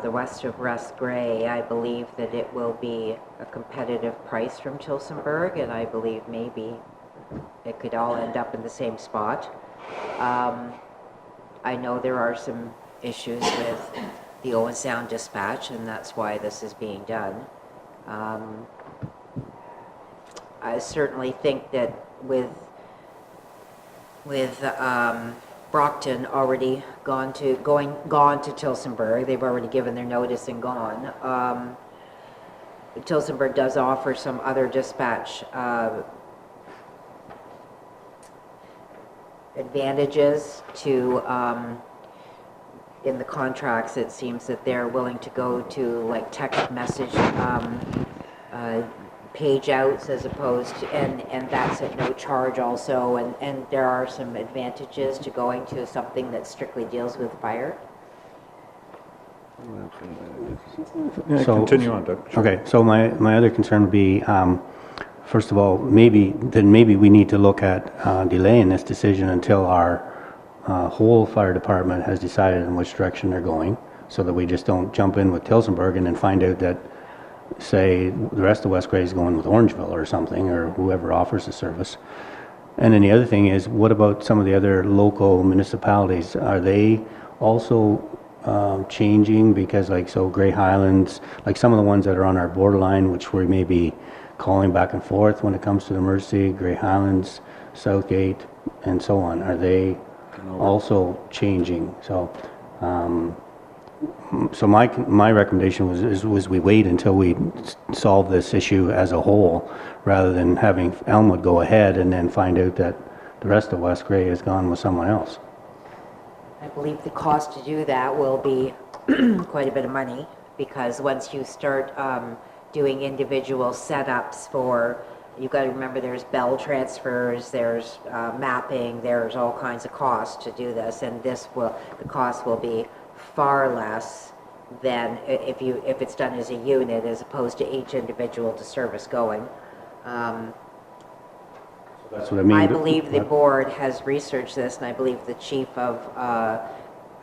the west of West Gray, I believe that it will be a competitive price from Tilsonburg, and I believe maybe it could all end up in the same spot. I know there are some issues with the Owen Sound dispatch, and that's why this is being done. I certainly think that with Brockton already gone to Tilsonburg, they've already given their notice and gone. Tilsonburg does offer some other dispatch advantages to in the contracts. It seems that they're willing to go to like text message page outs as opposed to, and that's at no charge also, and there are some advantages to going to something that strictly deals with fire. So, continue on, Doug. Sure. Okay, so my other concern would be, first of all, maybe we need to look at delaying this decision until our whole fire department has decided in which direction they're going, so that we just don't jump in with Tillsonburg and then find out that, say, the rest of West Grey is going with Orangeville or something, or whoever offers the service. And then the other thing is, what about some of the other local municipalities? Are they also changing? Because like, so Grey Highlands, like some of the ones that are on our borderline, which we may be calling back and forth when it comes to the emergency, Grey Highlands, Southgate, and so on, are they also changing? So, so my recommendation was we wait until we solve this issue as a whole, rather than having Elmwood go ahead and then find out that the rest of West Grey has gone with someone else. I believe the cost to do that will be quite a bit of money, because once you start doing individual setups for, you've got to remember there's bell transfers, there's mapping, there's all kinds of costs to do this, and the cost will be far less than if it's done as a unit as opposed to each individual to service going. That's what I mean. I believe the board has researched this, and I believe the chief of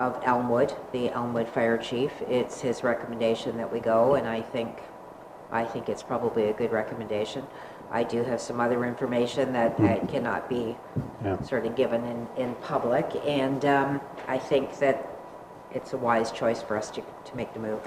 Elmwood, the Elmwood fire chief, it's his recommendation that we go, and I think it's probably a good recommendation. I do have some other information that cannot be sort of given in public, and I think that it's a wise choice for us to make the move.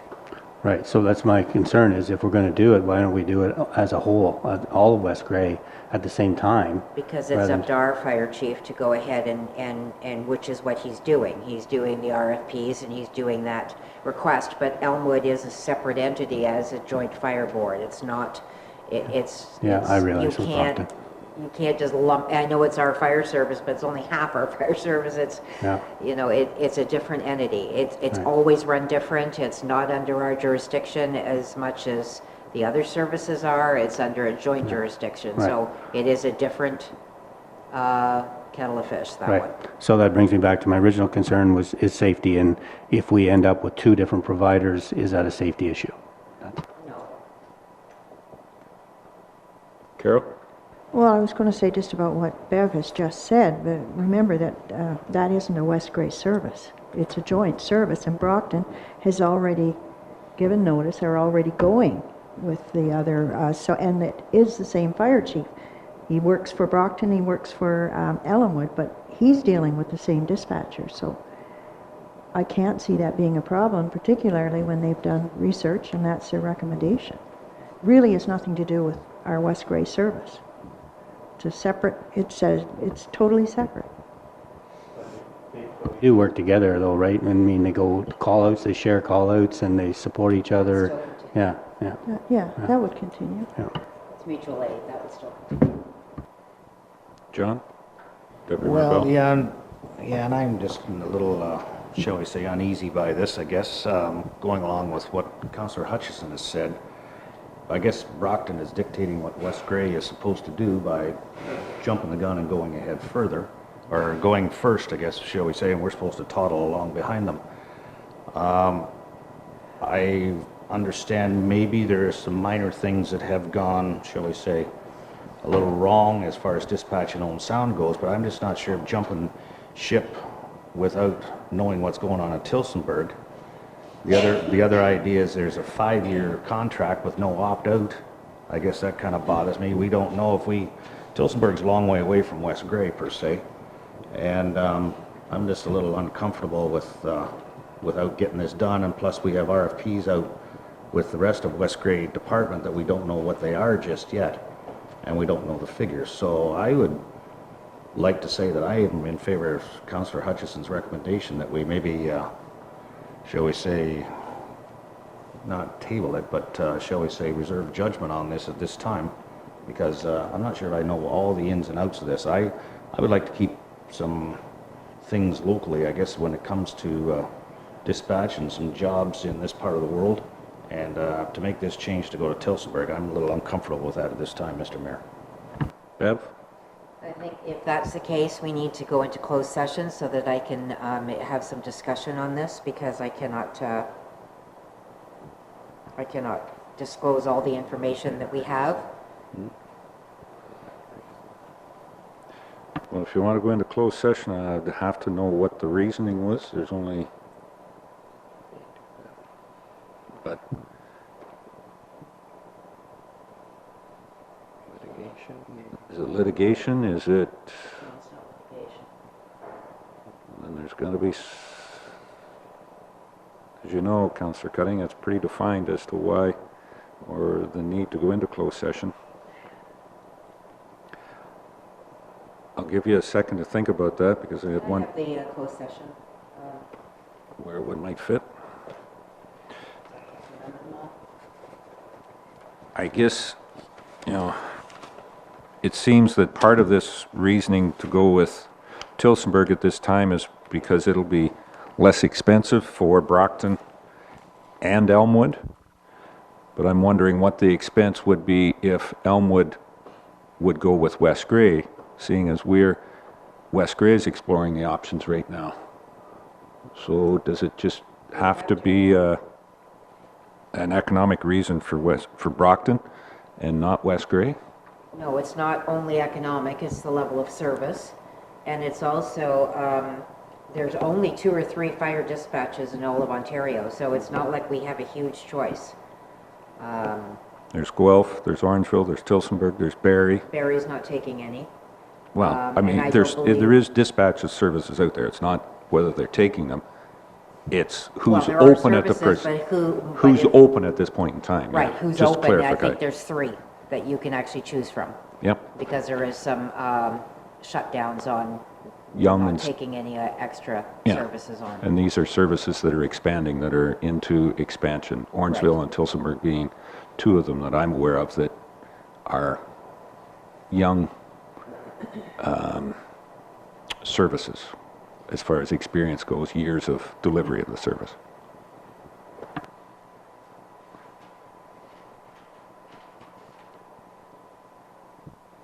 Right, so that's my concern, is if we're going to do it, why don't we do it as a whole, all of West Grey at the same time? Because it's up to our fire chief to go ahead and which is what he's doing. He's doing the RFPs and he's doing that request, but Elmwood is a separate entity as a joint fire board. It's not, I realize you can't just lump, I know it's our fire service, but it's only half our fire service. It's, it's a different entity. It's always run different. It's not under our jurisdiction as much as the other services are. It's under a joint jurisdiction. Right. So it is a different kettle of fish, that one. So that brings me back to my original concern is safety, and if we end up with two different providers, is that a safety issue? No. Carol? Well, I was going to say just about what Bev has just said, but remember that that isn't a West Grey service. It's a joint service, and Brockton has already given notice. They're already going with the other, and it is the same fire chief. He works for Brockton, he works for Elmwood, but he's dealing with the same dispatcher, so I can't see that being a problem, particularly when they've done research and that's their recommendation. Really has nothing to do with our West Grey service. It's a separate, it's totally separate. They do work together though, right? I mean, they go call-outs, they share call-outs, and they support each other. Yeah, that would continue. Yeah. It's mutual aid, that would still continue. John? Deputy Well, Rebell? yeah, and I'm just a little, shall we say, uneasy by this, I guess, going along with what Councillor Hutchison has said. I guess Brockton is dictating what West Grey is supposed to do by jumping the gun and going ahead further, or going first, I guess, shall we say, and we're supposed to toddle along behind them. I understand maybe there are some minor things that have gone, shall we say, a little wrong as far as dispatch and own sound goes, but I'm just not sure if jumping ship without knowing what's going on at Tillsonburg. The other idea is there's a 5-year contract with no opt-out. I guess that kind of bothers me. We don't know if Tillsonburg's a long way away from West Grey per se, and I'm just a little uncomfortable without getting this done, and plus we have RFPs out with the rest of West Grey department that we don't know what they are just yet, and we don't know the figures. So I would like to say that I am in favor of Councillor Hutchison's recommendation that we maybe shall we say, not table it, but shall we say reserve judgment on this at this time, because I'm not sure I know all the ins and outs of this. I would like to keep some things locally, I guess, when it comes to dispatch and some jobs in this part of the world, and to make this change to go to Tillsonburg, I'm a little uncomfortable with that at this time, Mr. Mayor. Bev? I think if that's the case, we need to go into closed session so that I can have some discussion on this, because I cannot disclose all the information that we have. Well, Well, if you want to go into closed session, I'd have to know what the reasoning was. There's only... But... Is it litigation? Is it... Then there's going to be... As you know, Councillor Cutting, it's pretty defined as to why or the need to go into closed session. I'll give you a second to think about that because I had one... have the closed session. Where it might fit. I guess, you know, it seems that part of this reasoning to go with Tillsonburg at this time is because it'll be less expensive for Brockton and Elmwood. But I'm wondering what the expense would be if Elmwood would go with West Grey, seeing as West Grey is exploring the options right now. So does it just have to be an economic reason for Brockton and not West Grey? No, it's not only economic, it's the level of service. And it's also, there's only 2 or 3 fire dispatches in all of Ontario, so it's not like we have a huge choice. There's Guelph, there's Orangeville, there's Tillsonburg, there's Barrie. Barrie's not taking any. Well, I mean, there is dispatch of services out there. It's not whether they're taking them. It's who's Well, there are open at the services, person. but Who's open at this point in time. Right, yeah. who's Just open, I clarify. think there's 3 that you can actually choose from. Yep. Because there is some shutdowns on Young not and taking any extra yeah. services on. And these are services that are expanding, that are into expansion. Orangeville and Tillsonburg being 2 of them that I'm aware of that are young services as far as experience goes, years of delivery of the service.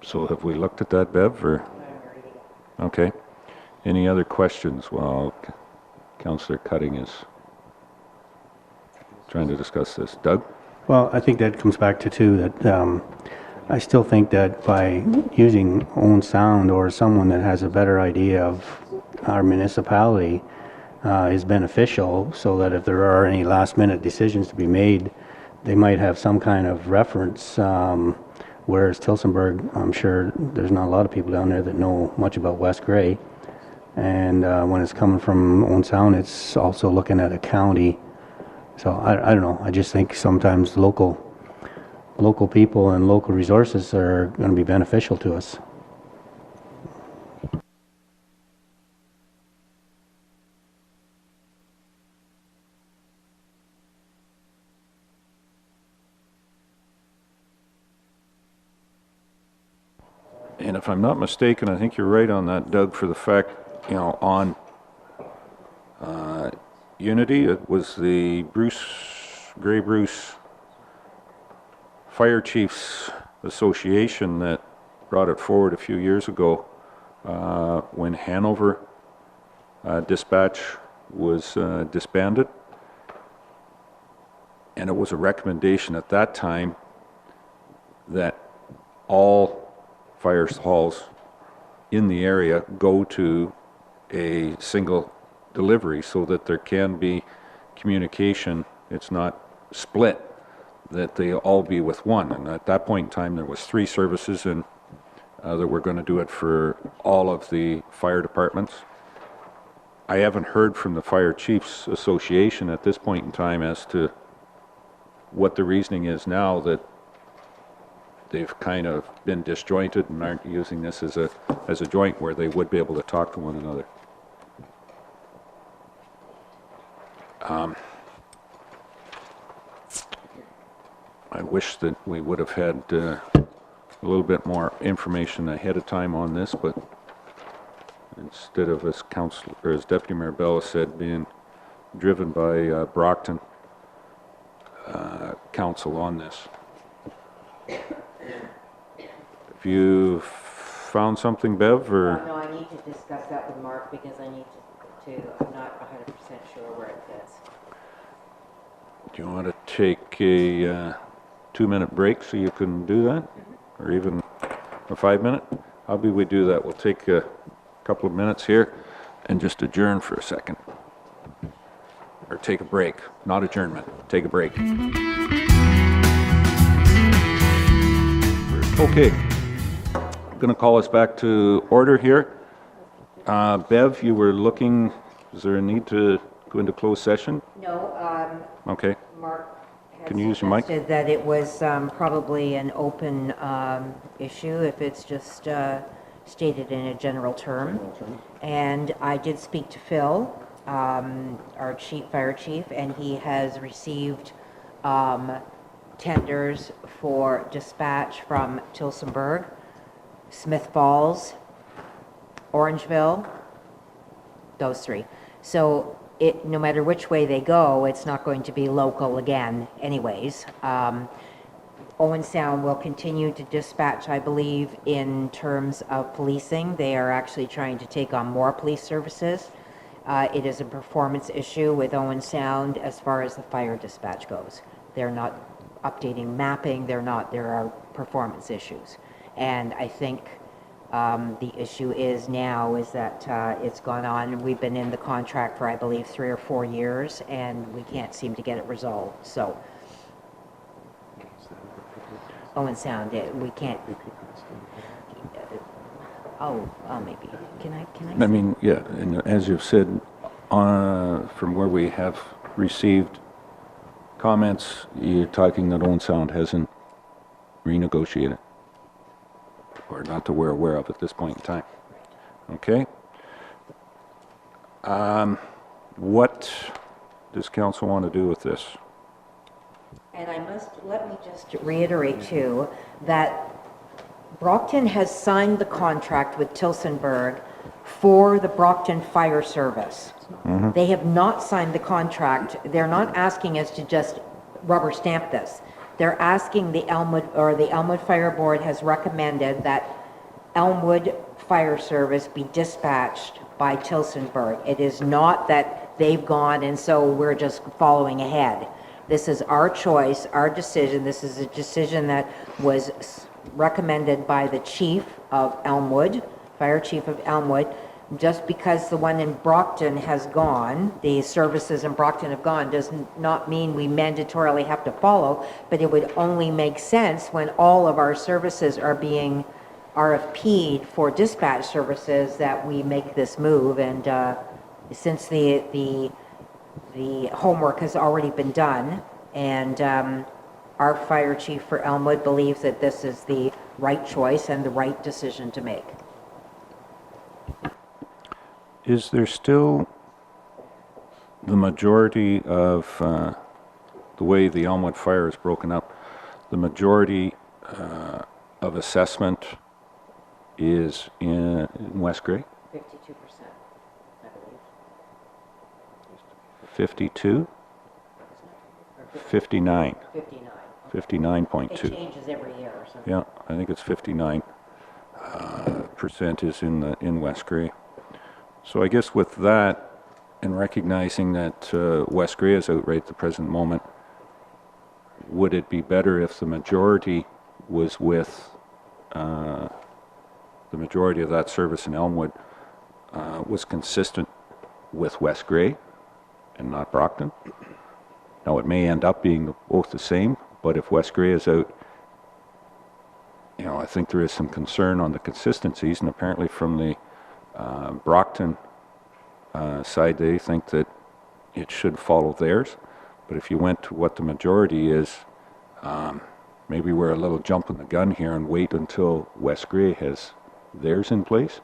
So have we looked at that, Bev, or? Okay. Any other questions while Councillor Cutting is trying to discuss this? Doug? Well, I think that comes back to too, that I still think that by using Own Sound or someone that has a better idea of our municipality is beneficial, so that if there are any last minute decisions to be made, they might have some kind of reference, whereas Tillsonburg, I'm sure there's not a lot of people down there that know much about West Grey. And when it's coming from Own Sound, it's also looking at a county. So I don't know, I just think sometimes local people and local resources are going to be beneficial to us. And if I'm not mistaken, I think you're right on that, Doug, for the fact, you know, on Unity, it was the Grey Bruce Fire Chiefs Association that brought it forward a few years ago when Hanover Dispatch was disbanded. And it was a recommendation at that time that all fire halls in the area go to a single delivery so that there can be communication. It's not split, that they all be with one. And at that point in time, there was 3 services, and that were going to do it for all of the fire departments. I haven't heard from the Fire Chiefs Association at this point in time as to what the reasoning is now that they've kind of been disjointed and aren't using this as a joint where they would be able to talk to one another. I wish that we would have had a little bit more information ahead of time on this, but instead of, as Deputy Mayor Bella said, being driven by Brockton Council on this. Have you found something, Bev, or? No, I need to discuss that with Mark because I need to I'm not 100% sure where it fits. Do you want to take a 2-minute break so you can do that? Or even a 5-minute? How about we do that? We'll take a couple of minutes here and just adjourn for a second. Or take a break, not adjournment, take a break. Okay, I'm going to call us back to order here. Bev, you were looking, is there a need to go into closed session? No, Okay, Mark has Can you use your mic? suggested that it was probably an open issue if it's just stated in a general term. And I did speak to Phil, our fire chief, and he has received tenders for dispatch from Tillsonburg, Smith Falls, Orangeville, those three. So no matter which way they go, it's not going to be local again anyways. Owen Sound will continue to dispatch, I believe, in terms of policing. They are actually trying to take on more police services. It is a performance issue with Owen Sound as far as the fire dispatch goes. They're not updating mapping, there are performance issues. And I think the issue is that it's gone on, and we've been in the contract for, I believe, 3 or 4 years, and we can't seem to get it resolved. So, Owen Sound, we can't. Maybe. Can I? I mean, yeah, and as you've said, from where we have received comments, you're talking that Owen Sound hasn't renegotiated, or not that we're aware of at this point in time. Okay? What does council want to do with this? And let me just reiterate too, that Brockton has signed the contract with Tillsonburg for the Brockton Fire Service. Mm-hmm. They have not signed the contract. They're not asking us to just rubber stamp this. They're asking the Elmwood Fire Board has recommended that Elmwood Fire Service be dispatched by Tillsonburg. It is not that they've gone and so we're just following ahead. This is our choice, our decision. This is a decision that was recommended by the chief of Elmwood, fire chief of Elmwood. Just because the one in Brockton has gone, the services in Brockton have gone, does not mean we mandatorily have to follow, but it would only make sense when all of our services are being RFP'd for dispatch services that we make this move. And since the homework has already been done, and our fire chief for Elmwood believes that this is the right choice and the right decision to make. Is there still the majority of the way the Elmwood fire is broken up, the majority of assessment is in West Grey? 52%, I believe. 52? 59. 59. 59.2. It changes every year or something. Yeah, I think it's 59% is in West Grey. So I guess with that, and recognizing that West Grey is outright at the present moment, would it be better if the majority was with the majority of that service in Elmwood was consistent with West Grey and not Brockton? Now it may end up being both the same, but if West Grey is out, I think there is some concern on the consistencies, and apparently from the Brockton side, they think that it should follow theirs. But if you went to what the majority is, maybe we're a little jumping the gun here and wait until West Grey has theirs in place,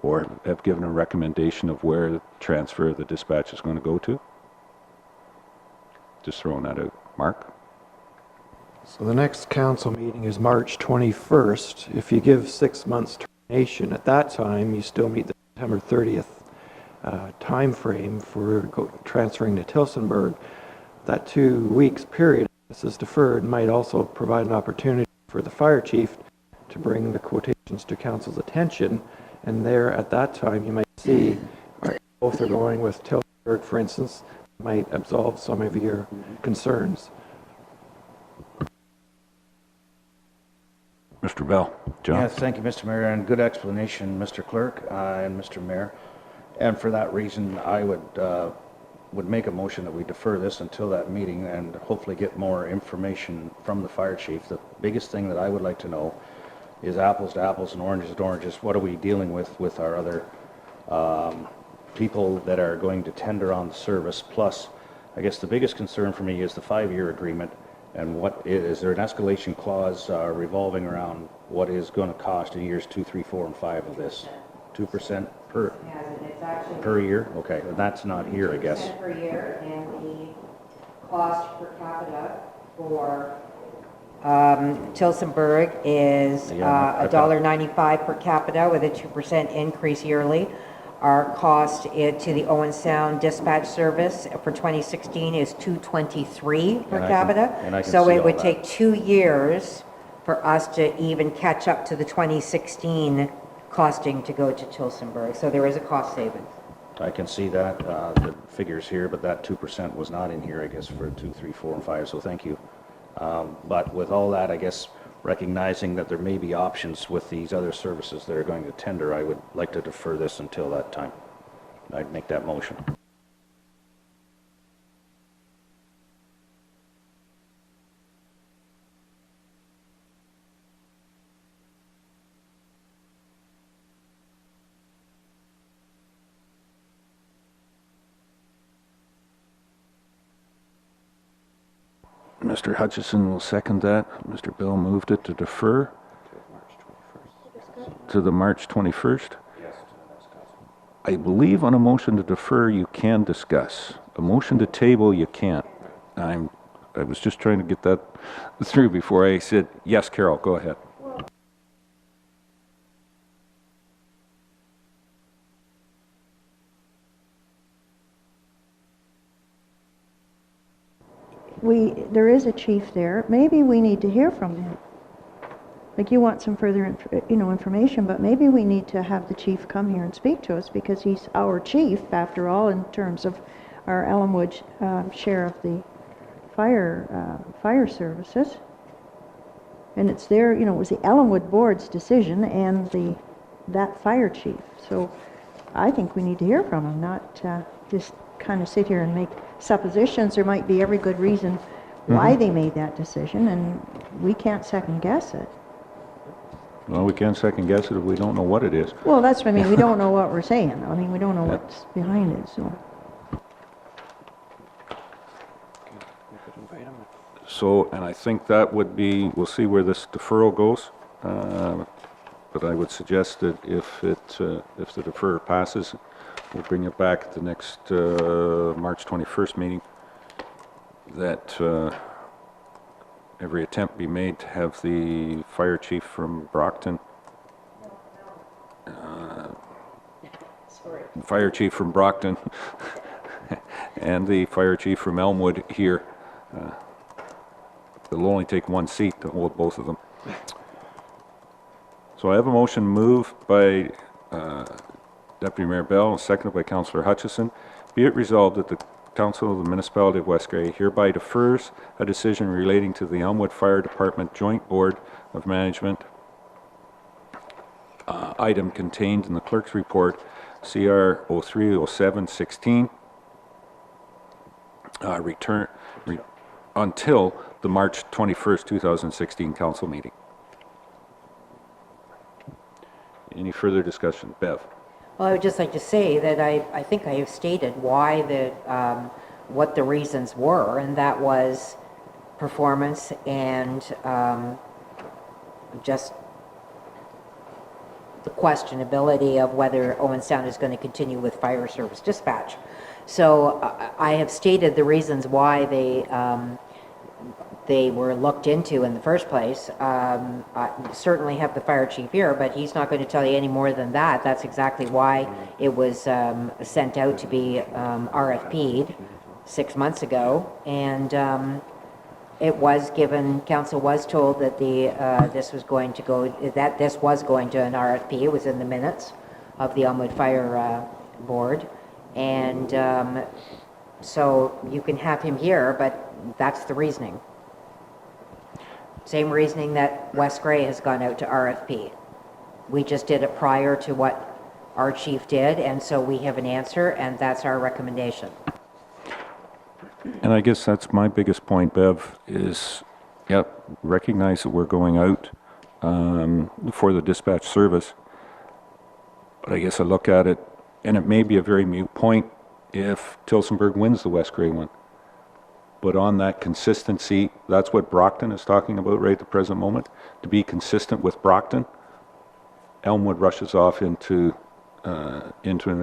or have given a recommendation of where the transfer of the dispatch is going to go to. Just throwing that out. Mark? So the next council meeting is March 21st. If you give 6 months termination, at that time, you still meet the September 30th time frame for transferring to Tillsonburg. That 2 weeks period, this is deferred, might also provide an opportunity for the fire chief to bring the quotations to council's attention. And there, at that time, you might see both are going with Tillsonburg, for instance, might absolve some of your concerns. Mr. Bell. John? Yes, thank you, Mr. Mayor, and good explanation, Mr. Clerk and Mr. Mayor. And for that reason, I would make a motion that we defer this until that meeting and hopefully get more information from the fire chief. The biggest thing that I would like to know is apples to apples and oranges to oranges. What are we dealing with our other people that are going to tender on the service? Plus, I guess the biggest concern for me is the 5-year agreement. And what is there an escalation clause revolving around what is going to cost in years 2, 3, 4, and 5 of this? 2% per year? Okay, and that's not here, I guess. 2% per year, and the cost per capita for Tilsonburg is $1.95 per capita with a 2% increase yearly. Our cost to the Owen Sound dispatch service for 2016 is $2.23 per capita. So it would take 2 years for us to even catch up to the 2016 costing to go to Tilsonburg. So there is a cost savings. I can see that, the figures here, but that 2% was not in here, I guess, for 2, 3, 4, and 5, so thank you. But with all that, I guess, recognizing that there may be options with these other services that are going to tender, I would like to defer this until that time. I'd make that motion. Mr. Hutchison will second that. Mr. Bell moved it to defer to the March 21st. I believe on a motion to defer, you can discuss. A motion to table, you can't. I was just trying to get that through before I said, yes, Carol, go ahead. There is a chief there. Maybe we need to hear from him. Like, you want some further information, but maybe we need to have the chief come here and speak to us, because he's our chief, after all, in terms of our Elmwood share of the fire services. And it's there, it was the Elmwood board's decision and that fire chief. So I think we need to hear from him, not just kind of sit here and make suppositions. There might be every good reason why they made that decision, and we can't second guess it. Well, we can't second guess it if we don't know what it is. Well, that's what I mean. We don't know what we're saying. I mean, we don't know what's behind it, so. So, and I think that would be, we'll see where this deferral goes. But I would suggest that if the deferral passes, we'll bring it back at the next March 21st meeting, that every attempt be made to have the fire chief from Brockton, fire chief from Brockton, and the fire chief from Elmwood here. It'll only take one seat to hold both of them. So I have a motion moved by Deputy Mayor Bell and seconded by Councillor Hutchison. Be it resolved that the Council of the Municipality of West Grey hereby defers a decision relating to the Elmwood Fire Department Joint Board of Management item contained in the clerk's report, CR 030716, until the March 21st, 2016 council meeting. Any further discussion? Bev? Well, I would just like to say that I think I have stated why what the reasons were, and that was performance and just the questionability of whether Owen Sound is going to continue with fire service dispatch. So I have stated the reasons why they were looked into in the first place. I certainly have the fire chief here, but he's not going to tell you any more than that. That's exactly why it was sent out to be RFP'd 6 months ago, and it was given, council was told that this was going to an RFP. It was in the minutes of the Elmwood Fire Board, and so you can have him here, but that's the reasoning. Same reasoning that West Gray has gone out to RFP. We just did it prior to what our chief did, and so we have an answer, and that's our recommendation. And I guess that's my biggest point, Bev, is, yep, recognize that we're going out for the dispatch service. But I guess I look at it, and it may be a very moot point if Tillsonburg wins the West Gray one. But on that consistency, that's what Brockton is talking about right at the present moment. To be consistent with Brockton, Elmwood rushes off into an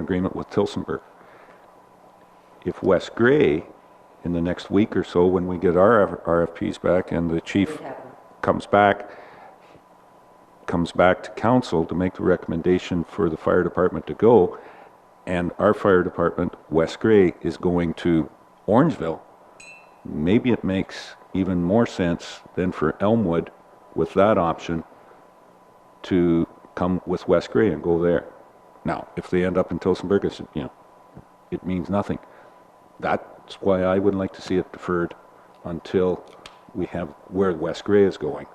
agreement with Tillsonburg. If West Gray, in the next week or so, when we get our RFPs back and the chief comes back to council to make the recommendation for the fire department to go, and our fire department, West Gray, is going to Orangeville, maybe it makes even more sense than for Elmwood with that option to come with West Gray and go there. Now, if they end up in Tillsonburg, it means nothing. That's why I would like to see it deferred until we have where West Gray is going,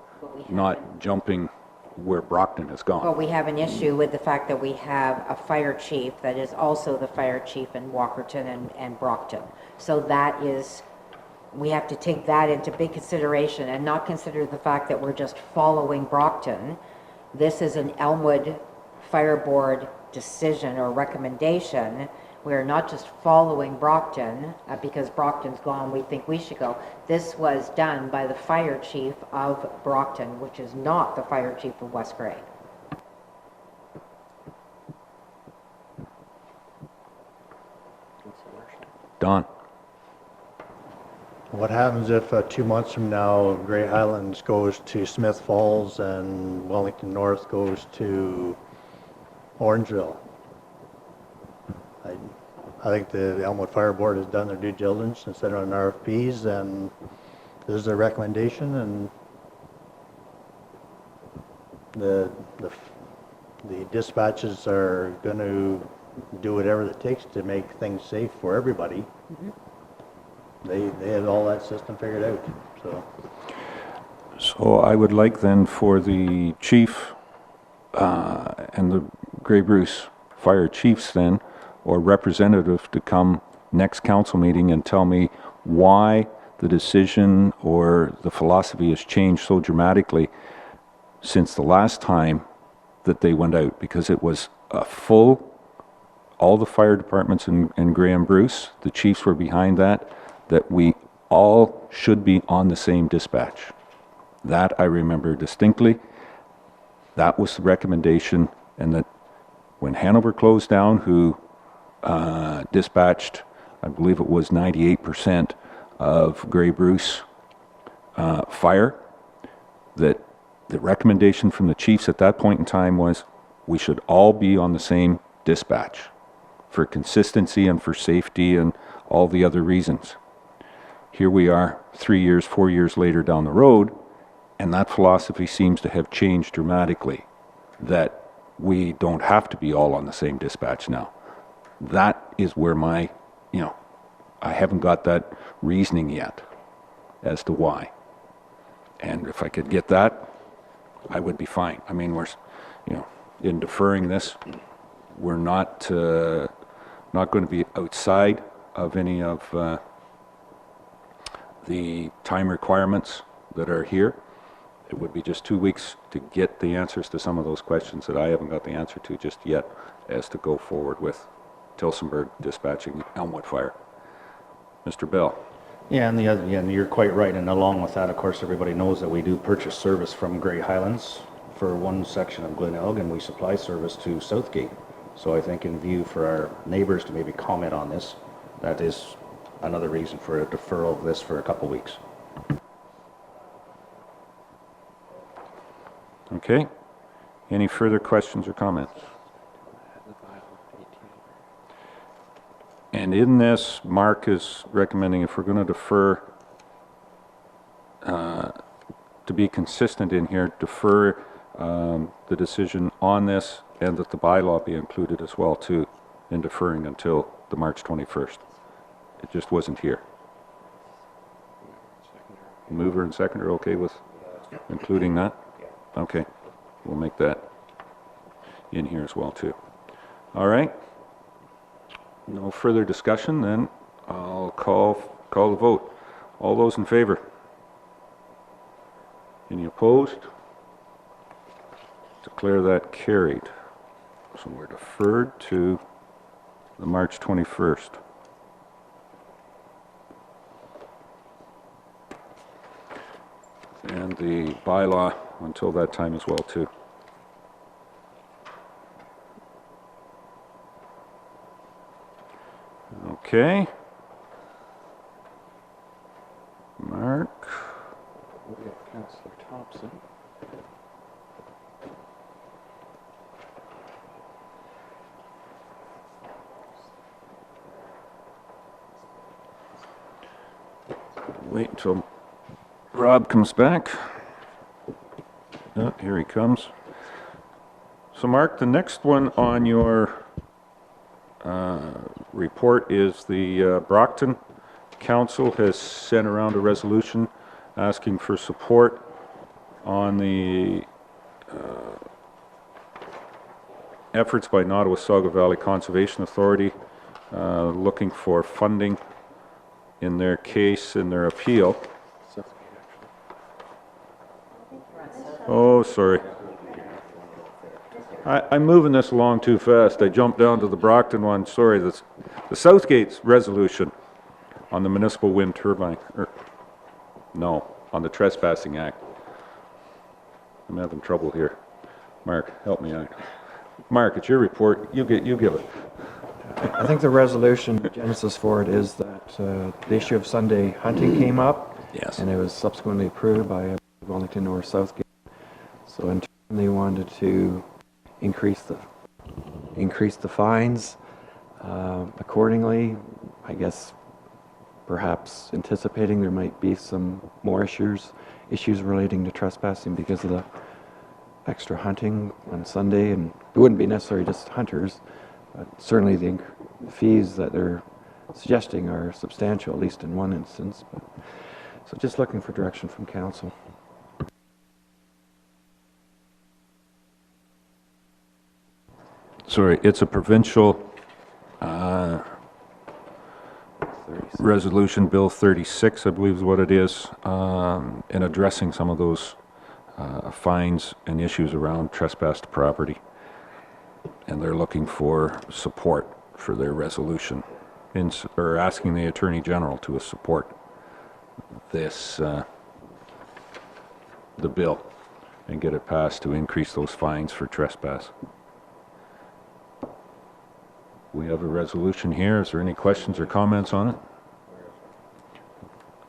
not jumping where Brockton has gone. Well, we have an issue with the fact that we have a fire chief that is also the fire chief in Walkerton and Brockton. So that is, we have to take that into big consideration and not consider the fact that we're just following Brockton. This is an Elmwood Fire Board decision or recommendation. We're not just following Brockton because Brockton's gone, we think we should go. This was done by the fire chief of Brockton, which is not the fire chief of West Gray. Don? What happens if 2 months from now, Grey Highlands goes to Smith Falls and Wellington North goes to Orangeville? I think the Elmwood Fire Board has done their due diligence and sent out RFPs, and this is their recommendation, and the dispatches are going to do whatever it takes to make things safe for everybody. They have all that system figured out, so. So I would like then for the chief and the Grey Bruce fire chiefs then, or representative, to come next council meeting and tell me why the decision or the philosophy has changed so dramatically since the last time that they went out, because it was a full, all the fire departments in Grey and Bruce, the chiefs were behind that we all should be on the same dispatch. That I remember distinctly. That was the recommendation, and that when Hanover closed down, who dispatched, I believe it was 98% of Grey Bruce fire, that the recommendation from the chiefs at that point in time was we should all be on the same dispatch for consistency and for safety and all the other reasons. Here we are 3 years, 4 years later down the road, and that philosophy seems to have changed dramatically, that we don't have to be all on the same dispatch now. That is where my, I haven't got that reasoning yet as to why. And if I could get that, I would be fine. I mean, we're, in deferring this, we're not going to be outside of any of the time requirements that are here. It would be just 2 weeks to get the answers to some of those questions that I haven't got the answer to just yet, as to go forward with Tillsonburg dispatching Elmwood Fire. Mr. Bell. Yeah, and you're quite right. And along with that, of course, everybody knows that we do purchase service from Grey Highlands for one section of Glenelg, and we supply service to Southgate. So I think in view for our neighbors to maybe comment on this, that is another reason for a deferral of this for a couple weeks. Okay. Any further questions or comments? And in this, Mark is recommending, if we're going to defer, to be consistent in here, defer the decision on this, and that the bylaw be included as well too, in deferring until the March 21st. It just wasn't here. Mover and seconder okay with? including that? Okay, we'll make that in here as well, too. All right. No further discussion, then I'll call the vote. All those in favor? Any opposed? Declare that carried. So we're deferred to the March 21st. And the bylaw until that time as well, too. Okay. Mark. We got Councillor Thompson. Wait until Rob comes back. Oh, here he comes. So Mark, the next one on your report is the Brockton Council has sent around a resolution asking for support on the efforts by Nottawasaga Valley Conservation Authority looking for funding in their case, in their appeal. Oh, sorry. I'm moving this along too fast. I jumped down to the Brockton one. Sorry, the Southgate's resolution on the municipal wind turbine. No, on the Trespassing Act. I'm having trouble here. Mark, help me out. Mark, it's your report. You give it. I think the resolution, the genesis for it is that the issue of Sunday hunting came up. Yes. And it was subsequently approved by Wellington North Southgate. So in turn, they wanted to increase the fines accordingly. I guess perhaps anticipating there might be some more issues relating to trespassing because of the extra hunting on Sunday, and it wouldn't be necessarily just hunters, but certainly the fees that they're suggesting are substantial, at least in one instance. So just looking for direction from council. Sorry, it's a provincial resolution, Bill 36, I believe is what it is, in addressing some of those fines and issues around trespassed property. And they're looking for support for their resolution, or asking the Attorney General to support this, the bill, and get it passed to increase those fines for trespass. We have a resolution here. Is there any questions or comments on it?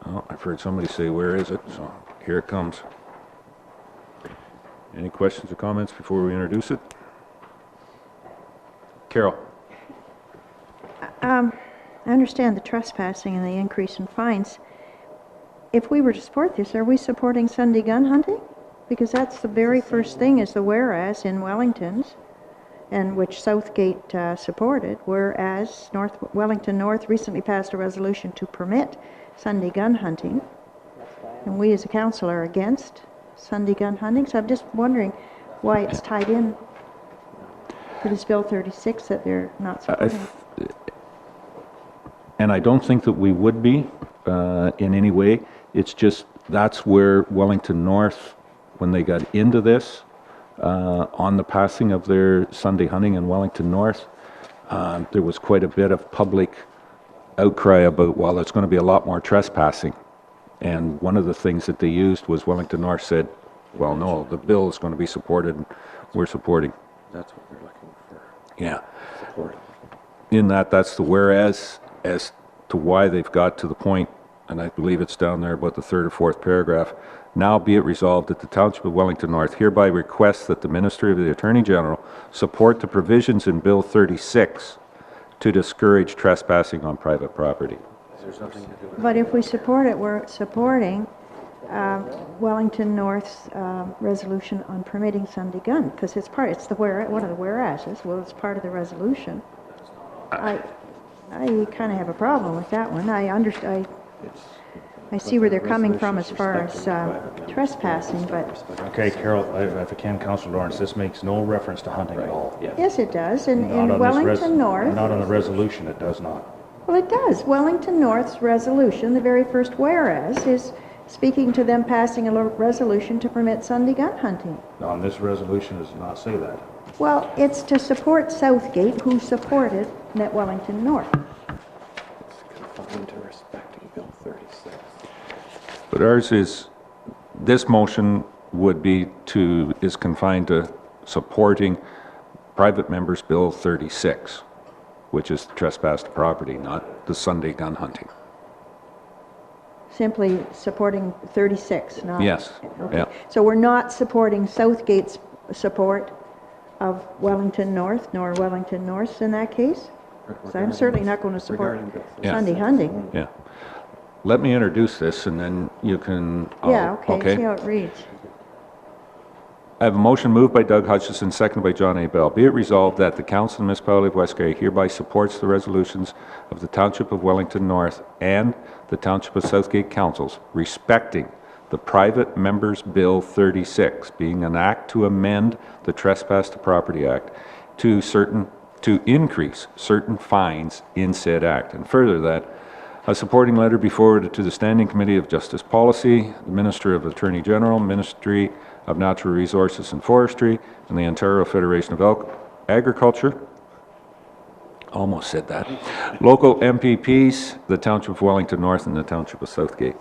Oh, I've heard somebody say, where is it? So here it comes. Any questions or comments before we introduce it? Carol. I understand the trespassing and the increase in fines. If we were to support this, are we supporting Sunday gun hunting? Because that's the very first thing is the whereas in Wellington's, and which Southgate supported, whereas Wellington North recently passed a resolution to permit Sunday gun hunting, and we as a council are against Sunday gun hunting. So I'm just wondering why it's tied in to this Bill 36 that they're not supporting. And I don't think that we would be in any way. It's just that's where Wellington North, when they got into this, on the passing of their Sunday hunting in Wellington North, there was quite a bit of public outcry about, well, there's going to be a lot more trespassing. And one of the things that they used was Wellington North said, well, no, the bill is going to be supported, and we're supporting. That's what they're looking for. Yeah. Support. In that's the whereas, as to why they've got to the point, and I believe it's down there about the third or fourth paragraph. Now be it resolved that the Township of Wellington North hereby requests that the Ministry of the Attorney General support the provisions in Bill 36 to discourage trespassing on private property. But if we support it, we're supporting Wellington North's resolution on permitting Sunday gun, because it's one of the whereases. Well, it's part of the resolution. I kind of have a problem with that one. I understand. I see where they're coming from as far as trespassing, but Okay, Carol, if I can, Councillor Lawrence, this makes no reference to hunting at all. yes, it does. In Not on this Wellington North, Not on the resolution, it does not. well, it does. Wellington North's resolution, the very first whereas, is speaking to them passing a resolution to permit Sunday gun hunting. On this resolution does not say that. Well, it's to support Southgate, who supported Net Wellington North. But ours is, this motion would be is confined to supporting private members' Bill 36, which is trespass to property, not the Sunday gun hunting. Simply supporting 36, not... Yes, Okay. yeah. So we're not supporting Southgate's support of Wellington North, nor Wellington North in that case? So I'm certainly not going to support Yeah. Sunday hunting. Yeah. Let me introduce this, and then you can... Yeah, okay, see how it reads. I have a motion moved by Doug Hutchison, seconded by John A. Bell. Be it resolved that the Council of the Municipality of West Grey hereby supports the resolutions of the Township of Wellington North and the Township of Southgate Councils respecting the Private Members' Bill 36, being an act to amend the Trespass to Property Act to increase certain fines in said act. And further, that a supporting letter be forwarded to the Standing Committee of Justice Policy, the Minister of Attorney General, Ministry of Natural Resources and Forestry, and the Ontario Federation of Agriculture. Almost said that. Local MPPs, the Township of Wellington North and the Township of Southgate.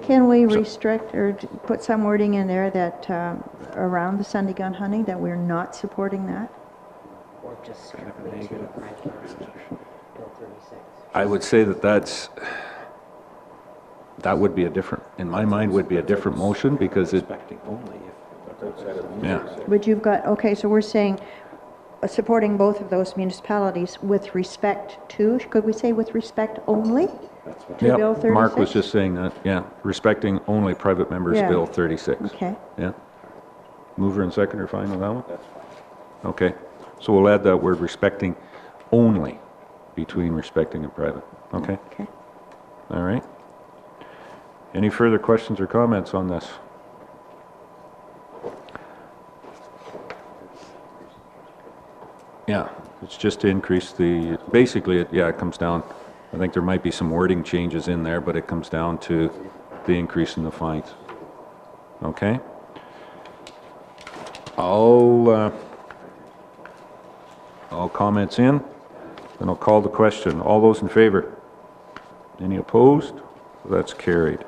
Can we restrict or put some wording in there that around the Sunday gun hunting, that we're not supporting that? Or just strictly to Bill 36. I would say that would be a different, in my mind, would be a different motion because it... Yeah. But you've got, okay, so we're saying supporting both of those municipalities with respect to, could we say with respect only? To Yep, Bill 36? Mark was just saying that, yeah, respecting only private members' Yeah. Bill 36. Okay. Yeah. Mover and seconder fine with that one? That's fine. Okay, so we'll add that word respecting only between respecting and private. Okay, Okay. all right. Any further questions or comments on this? Yeah, it's just to increase the, basically, it comes down, I think there might be some wording changes in there, but it comes down to the increase in the fines. Okay? All comments in, then I'll call the question. All those in favor? Any opposed? That's carried.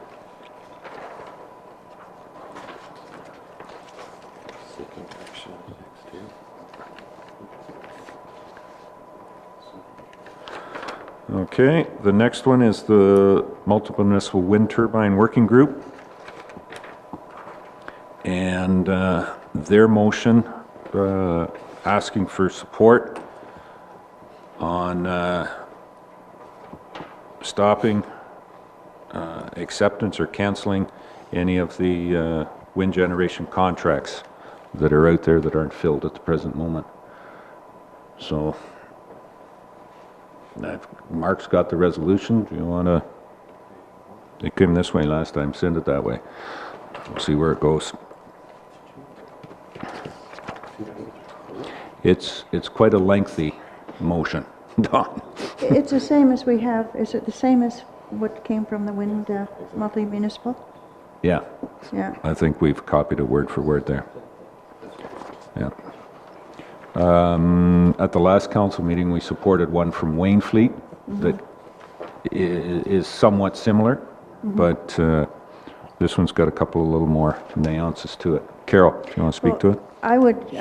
Okay, the next one is the Multiple Municipal Wind Turbine Working Group. And their motion asking for support on stopping acceptance or canceling any of the wind generation contracts that are out there that aren't filled at the present moment. So, Mark's got the resolution. Do you want to? It came this way last time. Send it that way. We'll see where it goes. It's quite a lengthy motion. Don. It's the same as we have, is it the same as what came from the wind multi-municipal? Yeah, Yeah. I think we've copied it word for word there. Yeah. At the last council meeting, we supported one from Wainfleet that is somewhat similar, but this one's got a couple of little more nuances to it. Carol, do you want to speak to it? I would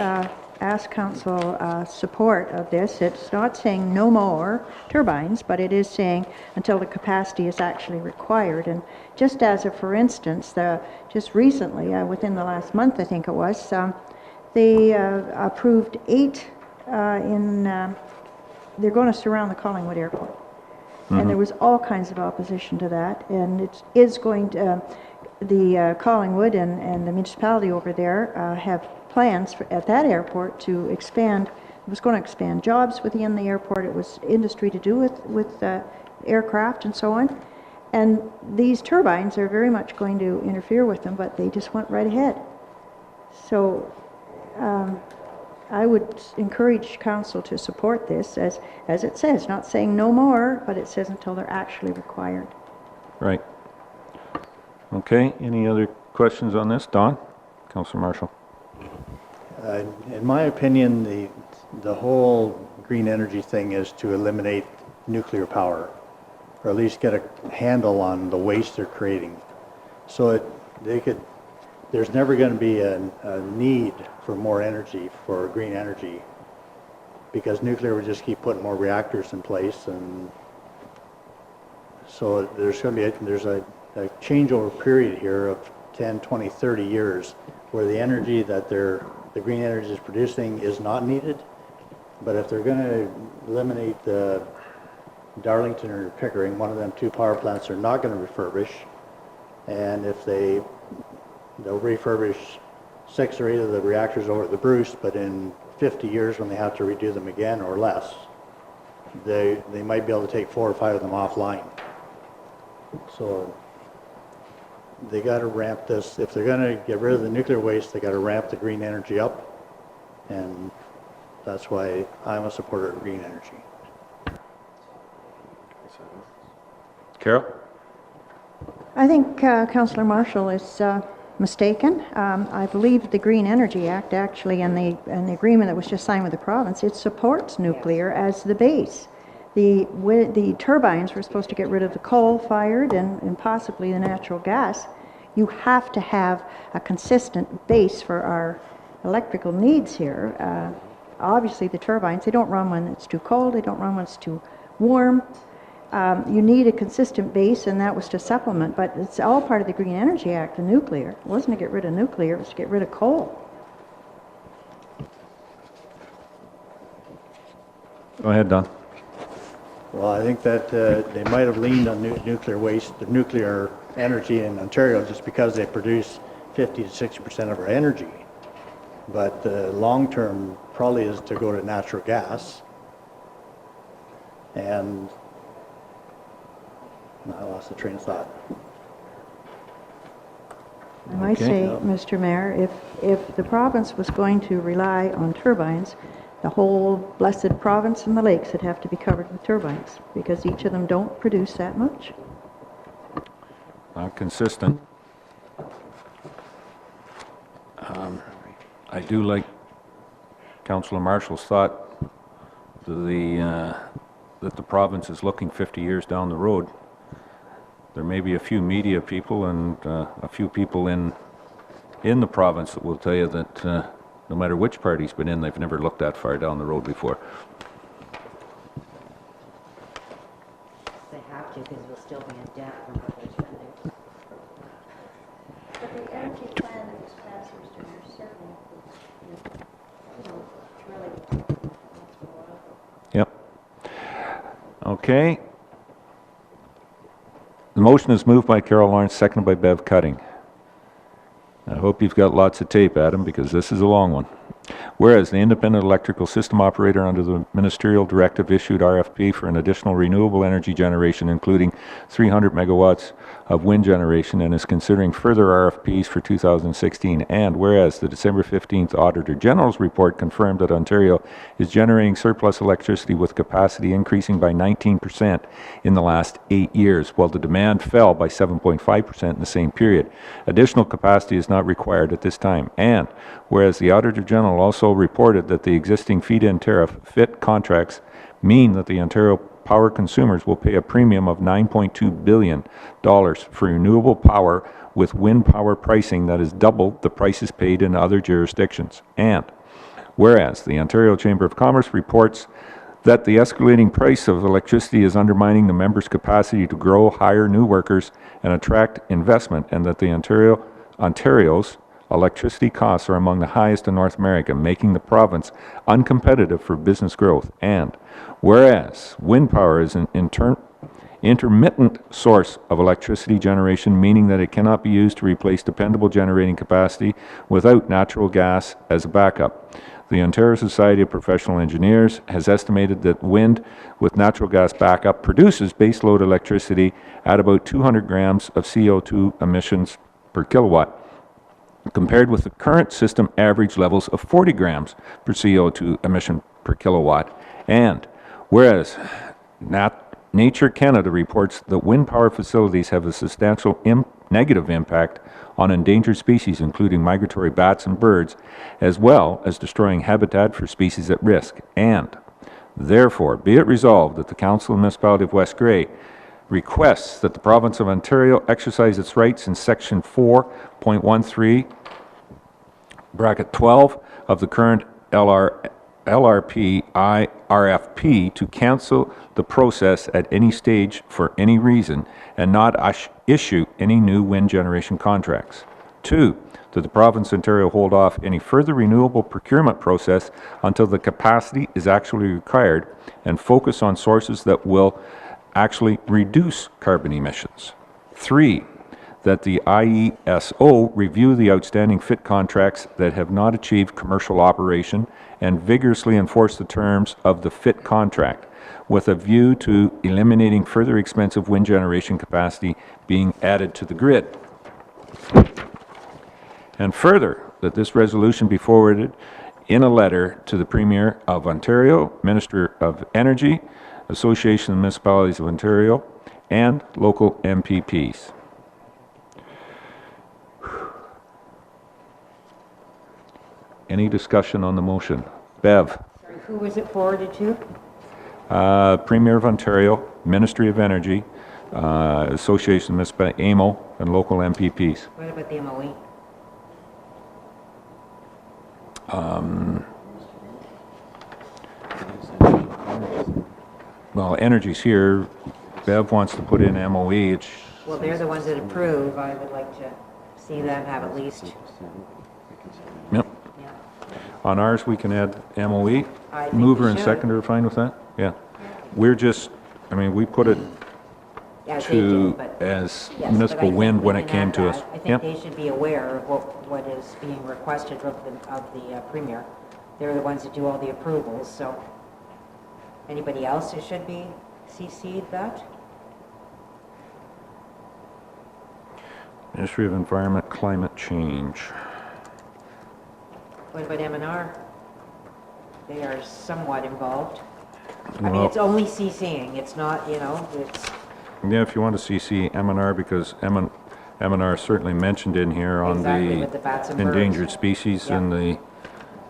ask council support of this. It's not saying no more turbines, but it is saying until the capacity is actually required. And just as a for instance, just recently, within the last month I think it was, they approved 8 they're going to surround the Collingwood Airport. And there was all kinds of opposition to that, and it is going to, the Collingwood and the municipality over there have plans at that airport to expand. It was going to expand jobs within the airport. It was industry to do with aircraft and so on. And these turbines are very much going to interfere with them, but they just went right ahead. So I would encourage council to support this, as it says, not saying no more, but it says until they're actually required. Right. Okay, any other questions on this? Don? Councillor Marshall? In my opinion, the whole green energy thing is to eliminate nuclear power, or at least get a handle on the waste they're creating. So there's never going to be a need for more energy, for green energy, because nuclear would just keep putting more reactors in place, and so there's going to be there's a changeover period here of 10, 20, 30 years where the energy that the green energy is producing is not needed. But if they're going to eliminate the Darlington or Pickering, one of them two power plants are not going to refurbish, and if they'll refurbish 6 or 8 of the reactors over at the Bruce, but in 50 years when they have to redo them again or less, they might be able to take 4 or 5 of them offline. So they got to ramp this. If they're going to get rid of the nuclear waste, they got to ramp the green energy up, and that's why I'm a supporter of green energy. Carol? I think Councillor Marshall is mistaken. I believe the Green Energy Act actually, and the agreement that was just signed with the province, it supports nuclear as the base. The turbines were supposed to get rid of the coal-fired and possibly the natural gas. You have to have a consistent base for our electrical needs here. Obviously, the turbines, they don't run when it's too cold, they don't run when it's too warm. You need a consistent base, and that was to supplement, but it's all part of the Green Energy Act, the nuclear. It wasn't to get rid of nuclear, it was to get rid of coal. Go ahead, Don. Well, I think that they might have leaned on nuclear waste, the nuclear energy in Ontario, just because they produce 50 to 60% of our energy. But the long term probably is to go to natural gas. And I lost the train of thought. I might say, Mr. Mayor, if the province was going to rely on turbines, the whole blessed province and the lakes would have to be covered with turbines, because each of them don't produce that much. Not consistent. I do like Councillor Marshall's thought that the province is looking 50 years down the road. There may be a few media people and a few people in the province that will tell you that no matter which party's been in, they've never looked that far down the road before. They have to, because we'll still be in debt from what they're spending. But the energy plan that was passed, Mr. Mayor, certainly, it's really. Yep. Okay. The motion is moved by Carol Lawrence, seconded by Bev Cutting. I hope you've got lots of tape, Adam, because this is a long one. Whereas the independent electrical system operator under the ministerial directive issued RFP for an additional renewable energy generation, including 300 megawatts of wind generation, and is considering further RFPs for 2016. And whereas the December 15th Auditor General's report confirmed that Ontario is generating surplus electricity with capacity increasing by 19% in the last 8 years, while the demand fell by 7.5% in the same period. Additional capacity is not required at this time. And whereas the Auditor General also reported that the existing feed-in tariff FIT contracts mean that the Ontario power consumers will pay a premium of $9.2 billion for renewable power with wind power pricing that is double the prices paid in other jurisdictions. And whereas the Ontario Chamber of Commerce reports that the escalating price of electricity is undermining the members' capacity to grow, hire new workers, and attract investment, and that the Ontario's electricity costs are among the highest in North America, making the province uncompetitive for business growth. And whereas wind power is an intermittent source of electricity generation, meaning that it cannot be used to replace dependable generating capacity without natural gas as a backup. The Ontario Society of Professional Engineers has estimated that wind with natural gas backup produces baseload electricity at about 200 grams of CO2 emissions per kilowatt, compared with the current system average levels of 40 grams per CO2 emission per kilowatt. And whereas Nature Canada reports that wind power facilities have a substantial negative impact on endangered species, including migratory bats and birds, as well as destroying habitat for species at risk. And therefore, be it resolved that the Council of the Municipality of West Grey requests that the Province of Ontario exercise its rights in Section 4.13, bracket 12 of the current LRP RFP to cancel the process at any stage for any reason and not issue any new wind generation contracts. 2, that the Province of Ontario hold off any further renewable procurement process until the capacity is actually required and focus on sources that will actually reduce carbon emissions. 3, that the IESO review the outstanding FIT contracts that have not achieved commercial operation and vigorously enforce the terms of the FIT contract, with a view to eliminating further expensive wind generation capacity being added to the grid. And further, that this resolution be forwarded in a letter to the Premier of Ontario, Minister of Energy, Association of Municipalities of Ontario, and local MPPs. Any discussion on the motion? Bev? Sorry, who was it forwarded to? Premier of Ontario, Ministry of Energy, Association of Municipalities, AMO, and local MPPs. What about the MOE? Well, Energy's here. Bev wants to put in MOE. It's, Well, they're the ones that approve. I would like to see them have at least, yep. yeah. On ours, we can add MOE. I think Mover we and should. seconder are fine with that? Yeah. We're just, I mean, we put it As they do, to but- as yes, municipal but I think wind we when can it came add to that. us. I think Yep. they should be aware of what is being requested of the Premier. They're the ones that do all the approvals, so anybody else who should be CC'd that? Ministry of Environment, Climate Change. What about M&R? They are somewhat involved. I mean, Well- it's only CCing, it's not, you know, it's, Yeah, if you want to CC M&R, because M&R is certainly mentioned in here on Exactly, with the bats and the birds. endangered species and the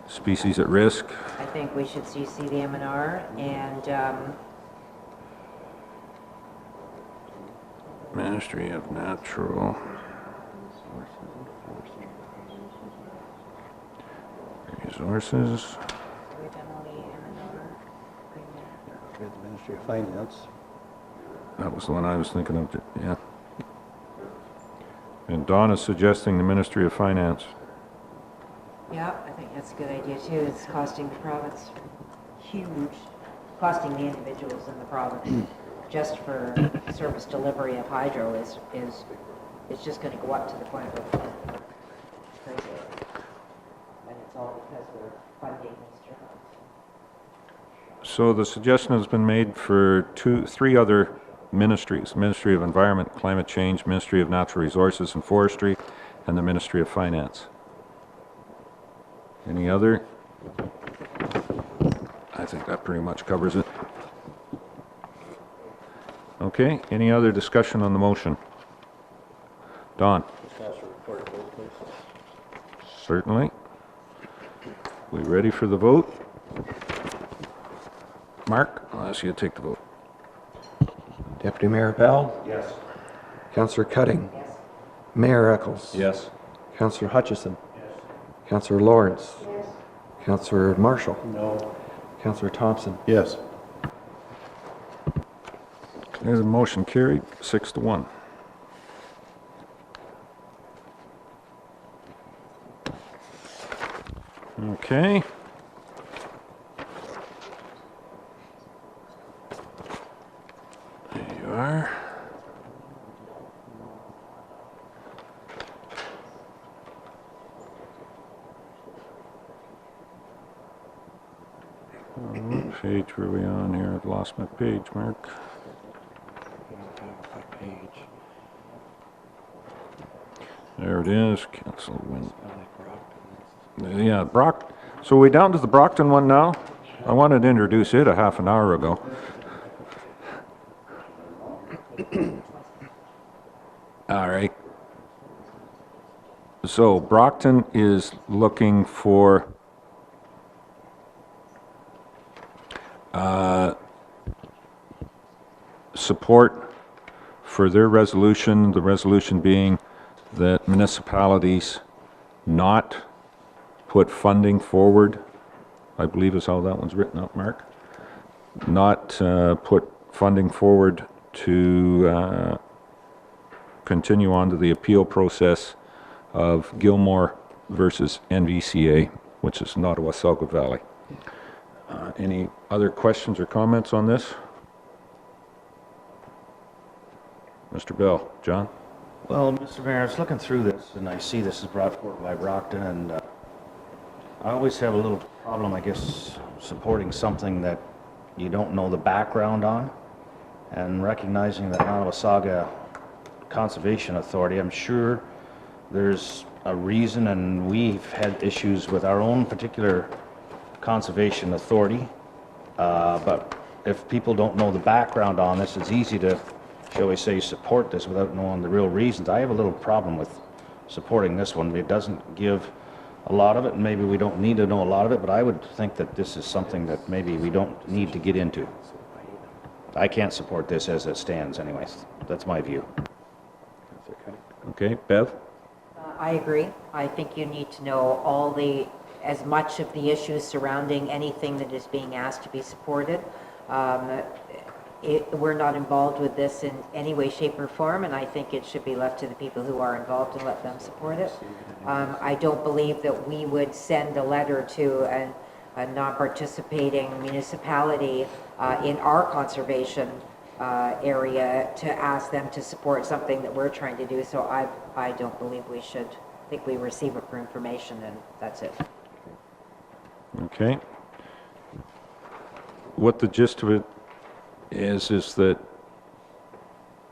species at risk. I think we should CC the M&R and, Ministry of Natural Resources. We have the Ministry of Finance. That was the one I was thinking of, yeah. And Don is suggesting the Ministry of Finance. yeah, I think that's a good idea too. It's costing the province huge, costing the individuals in the province. Just for service delivery of hydro is just gonna go up to the point of crazy. And it's all because we're funding these jobs. So the suggestion has been made for three other ministries: Ministry of Environment, Climate Change, Ministry of Natural Resources and Forestry, and the Ministry of Finance. Any other? I think that pretty much covers it. Okay, any other discussion on the motion? Don? Certainly. We ready for the vote? Mark, I'll ask you to take the vote. Deputy Mayor Bell? Yes. Councillor Cutting? Yes. Mayor Eccles? Yes. Councillor Hutchison? Yes. Councillor Lawrence? Yes. Councillor Marshall? No. Councillor Thompson? Yes. There's a motion carried, 6-1. Okay. There you are. What page were we on here? I've lost my page, Mark. There it is, cancel win. Yeah, so we down to the Brockton one now? I wanted to introduce it a half an hour ago. All right. So Brockton is looking for support for their resolution, the resolution being that municipalities not put funding forward, I believe is how that one's written up, Mark, not put funding forward to continue on to the appeal process of Gilmore versus NVCA, which is Nottawasaga Valley. Any other questions or comments on this? Mr. Bell, John? Well, Mr. Mayor, I was looking through this, and I see this is brought forward by Brockton, and I always have a little problem, I guess, supporting something that you don't know the background on, and recognizing that Nottawasaga Conservation Authority, I'm sure there's a reason, and we've had issues with our own particular conservation authority, but if people don't know the background on this, it's easy to, shall we say, support this without knowing the real reasons. I have a little problem with supporting this one. It doesn't give a lot of it, and maybe we don't need to know a lot of it, but I would think that this is something that maybe we don't need to get into. I can't support this as it stands anyways. That's my view. Okay, Bev? I agree. I think you need to know as much of the issues surrounding anything that is being asked to be supported. We're not involved with this in any way, shape, or form, and I think it should be left to the people who are involved and let them support it. I don't believe that we would send a letter to a non-participating municipality in our conservation area to ask them to support something that we're trying to do, so I don't believe we should. I think we receive it for information, and that's it. Okay. What the gist of it is that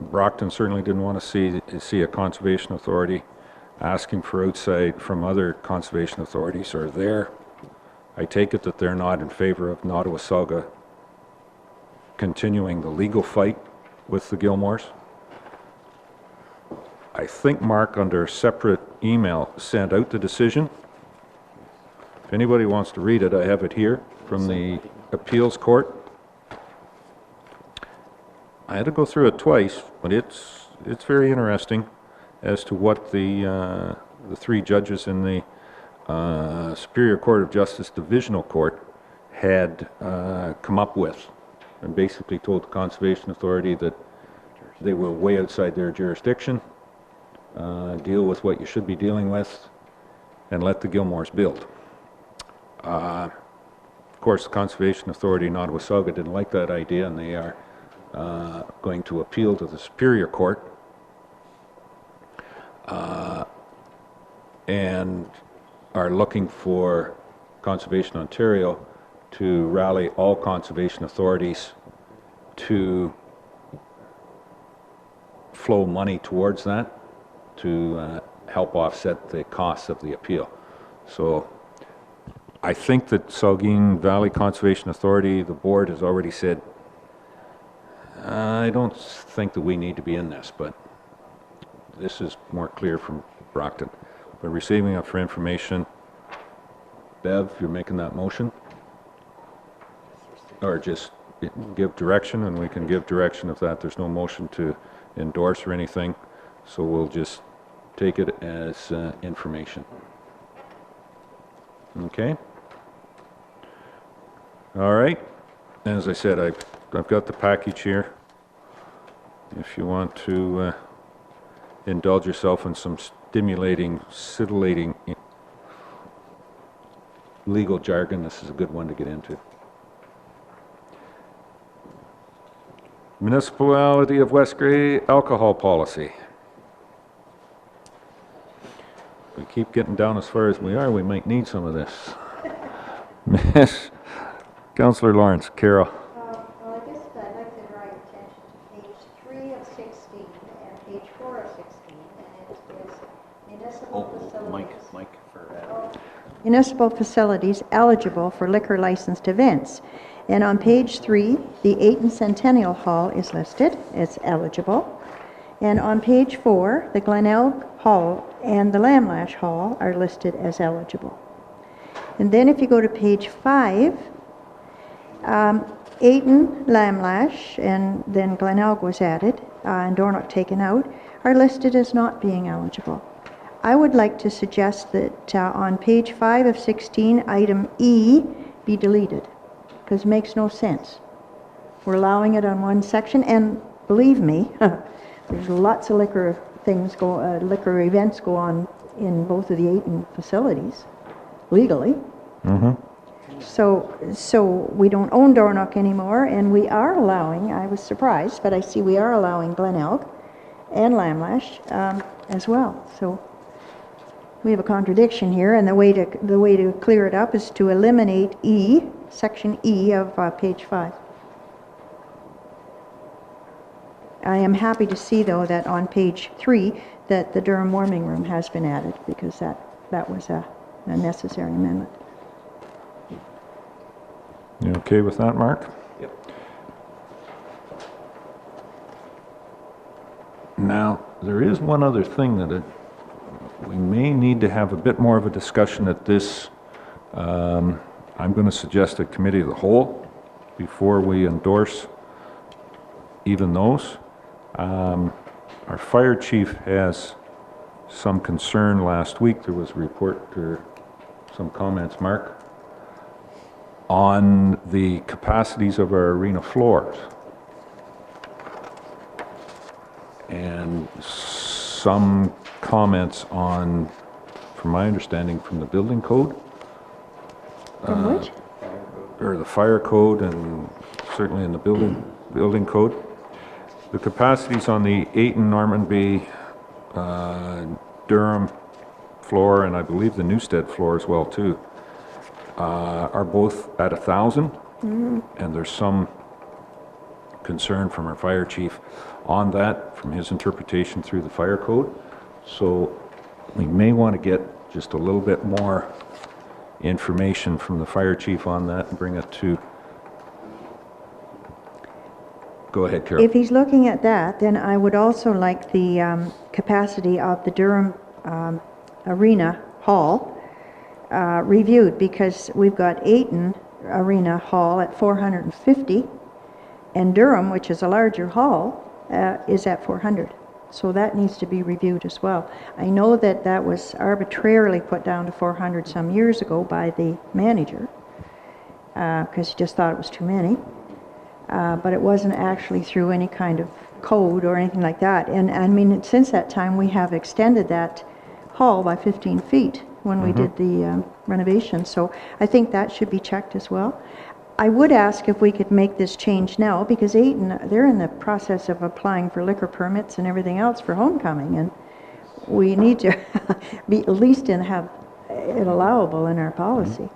Brockton certainly didn't want to see a conservation authority asking for outside from other conservation authorities or there. I take it that they're not in favor of Nottawasaga continuing the legal fight with the Gilmores. I think Mark, under a separate email, sent out the decision. If anybody wants to read it, I have it here from the appeals court. I had to go through it twice, but it's very interesting as to what the three judges in the Superior Court of Justice Divisional Court had come up with, and basically told the Conservation Authority that they were way outside their jurisdiction, deal with what you should be dealing with, and let the Gilmores build. Of course, the Conservation Authority in Nottawasaga didn't like that idea, and they are going to appeal to the Superior Court, and are looking for Conservation Ontario to rally all conservation authorities to flow money towards that to help offset the costs of the appeal. So I think that Saugeen Valley Conservation Authority, the board, has already said, I don't think that we need to be in this, but this is more clear from Brockton. But receiving it for information, Bev, you're making that motion? Or just give direction, and we can give direction if that there's no motion to endorse or anything, so we'll just take it as information. Okay? All right. As I said, I've got the package here. If you want to indulge yourself in some stimulating, scintillating legal jargon, this is a good one to get into. Municipality of West Grey alcohol policy. We keep getting down as far as we are, we might need some of this. Miss Councillor Lawrence. Carol. Well, I guess I'd like to draw your attention to page 3 of 16 and page 4 of 16, and it is municipal facilities. Mike for Municipal facilities eligible for liquor licensed events. And on page 3, the Ayton Centennial Hall is listed as eligible. And on page 4, the Glenelg Hall and the Lamlash Hall are listed as eligible. And then if you go to page 5, Ayton, Lamlash, and then Glenelg was added, and Dornoch taken out, are listed as not being eligible. I would like to suggest that on page 5 of 16, item E be deleted, because it makes no sense. We're allowing it on one section, and believe me, there's lots of liquor events go on in both of the Ayton facilities, legally. So we don't own Dornoch anymore, and we are allowing, I was surprised, but I see we are allowing Glenelg and Lamlash as well. So we have a contradiction here, and the way to clear it up is to eliminate E, section E of page 5. I am happy to see, though, that on page 3 that the Durham warming room has been added, because that was a necessary amendment. You okay with that, Mark? Yep. Now, there is one other thing that we may need to have a bit more of a discussion at this. I'm going to suggest a committee of the whole before we endorse even those. Our fire chief has some concern. Last week there was a report or some comments, Mark, on the capacities of our arena floors. And some comments on, from my understanding, from the building code. From which? Or the fire code, and certainly in the building code. The capacities on the Ayton, Normanby, Durham floor, and I believe the Newstead floor as well too, are both at 1,000, and there's some concern from our fire chief on that, from his interpretation through the fire code. So we may want to get just a little bit more information from the fire chief on that and bring it to... Go ahead, Carol. If he's looking at that, then I would also like the capacity of the Durham Arena Hall reviewed, because we've got Ayton Arena Hall at 450, and Durham, which is a larger hall, is at 400. So that needs to be reviewed as well. I know that that was arbitrarily put down to 400 some years ago by the manager, because he just thought it was too many. But it wasn't actually through any kind of code or anything like that. And I mean, since that time, we have extended that hall by 15 feet when we did the renovation. So I think that should be checked as well. I would ask if we could make this change now, because Ayton, they're in the process of applying for liquor permits and everything else for homecoming, and we need to be at least have it allowable in our policy.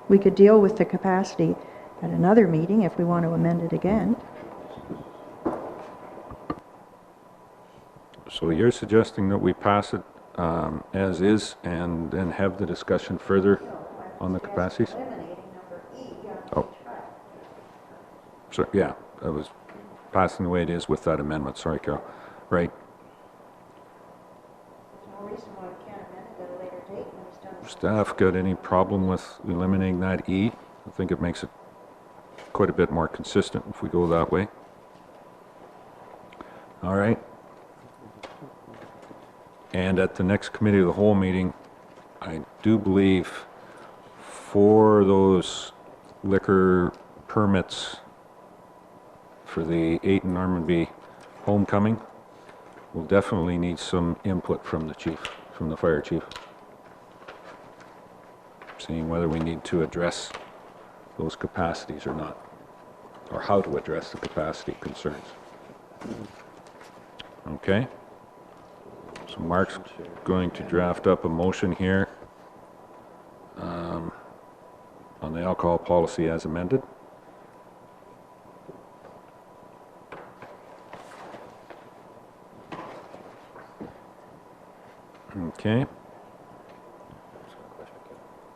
We could deal with the capacity at another meeting if we want to amend it again. So you're suggesting that we pass it as is and then have the discussion further on the capacities? Oh. So, yeah, I was passing the way it is with that amendment. Sorry, Carol. Right. Staff got any problem with eliminating that E? I think it makes it quite a bit more consistent if we go that way. All right. And at the next committee of the whole meeting, I do believe for those liquor permits for the Ayton Normanby homecoming, we'll definitely need some input from the chief, from the fire chief, seeing whether we need to address those capacities or not, or how to address the capacity concerns. Okay? So Mark's going to draft up a motion here on the alcohol policy as amended. Okay.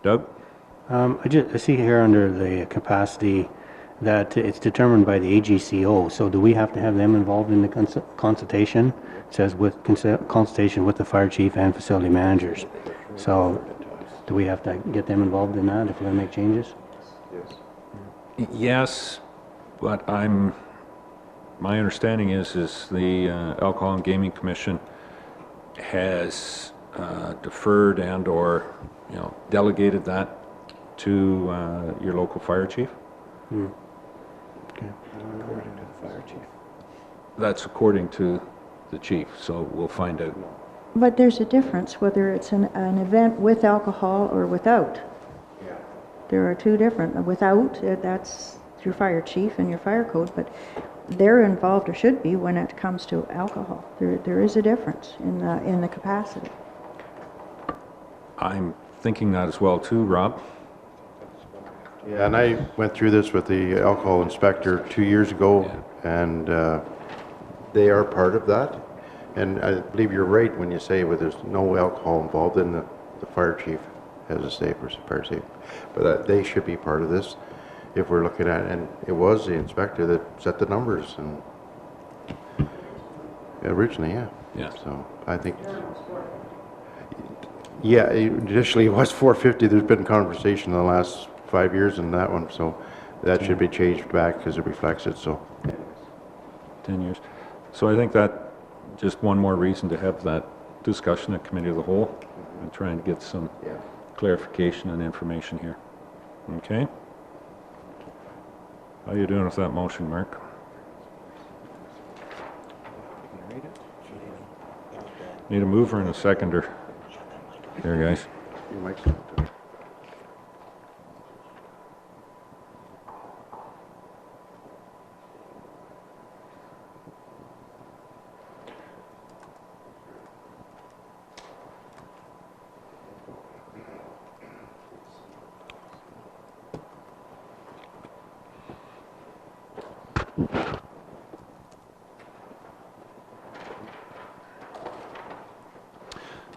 Doug? I see here under the capacity that it's determined by the AGCO, so do we have to have them involved in the consultation? It says with consultation with the fire chief and facility managers. So do we have to get them involved in that if we're going to make changes? Yes, but my understanding is the Alcohol and Gaming Commission has deferred and or, delegated that to your local fire chief. Okay. According to the fire chief. That's according to the chief, so we'll find out. But there's a difference whether it's an event with alcohol or without. There are two different. Without, that's your fire chief and your fire code, but they're involved, or should be, when it comes to alcohol. There is a difference in the capacity. I'm thinking that as well too, Rob. Yeah, and I went through this with the alcohol inspector 2 years ago, and they are part of that. And I believe you're right when you say there's no alcohol involved, then the fire chief has a say for fire safety. But they should be part of this if we're looking at it. And it was the inspector that set the numbers, and originally, Yeah. So I think, yeah, initially it was 450. There's been conversation in the last 5 years in that one, so that should be changed back because it reflects it, so. 10 years. So I think that just one more reason to have that discussion at Committee of the Whole and try and get some clarification and information here. Okay? How you doing with that motion, Mark? Need a mover and a seconder. There, guys. You might.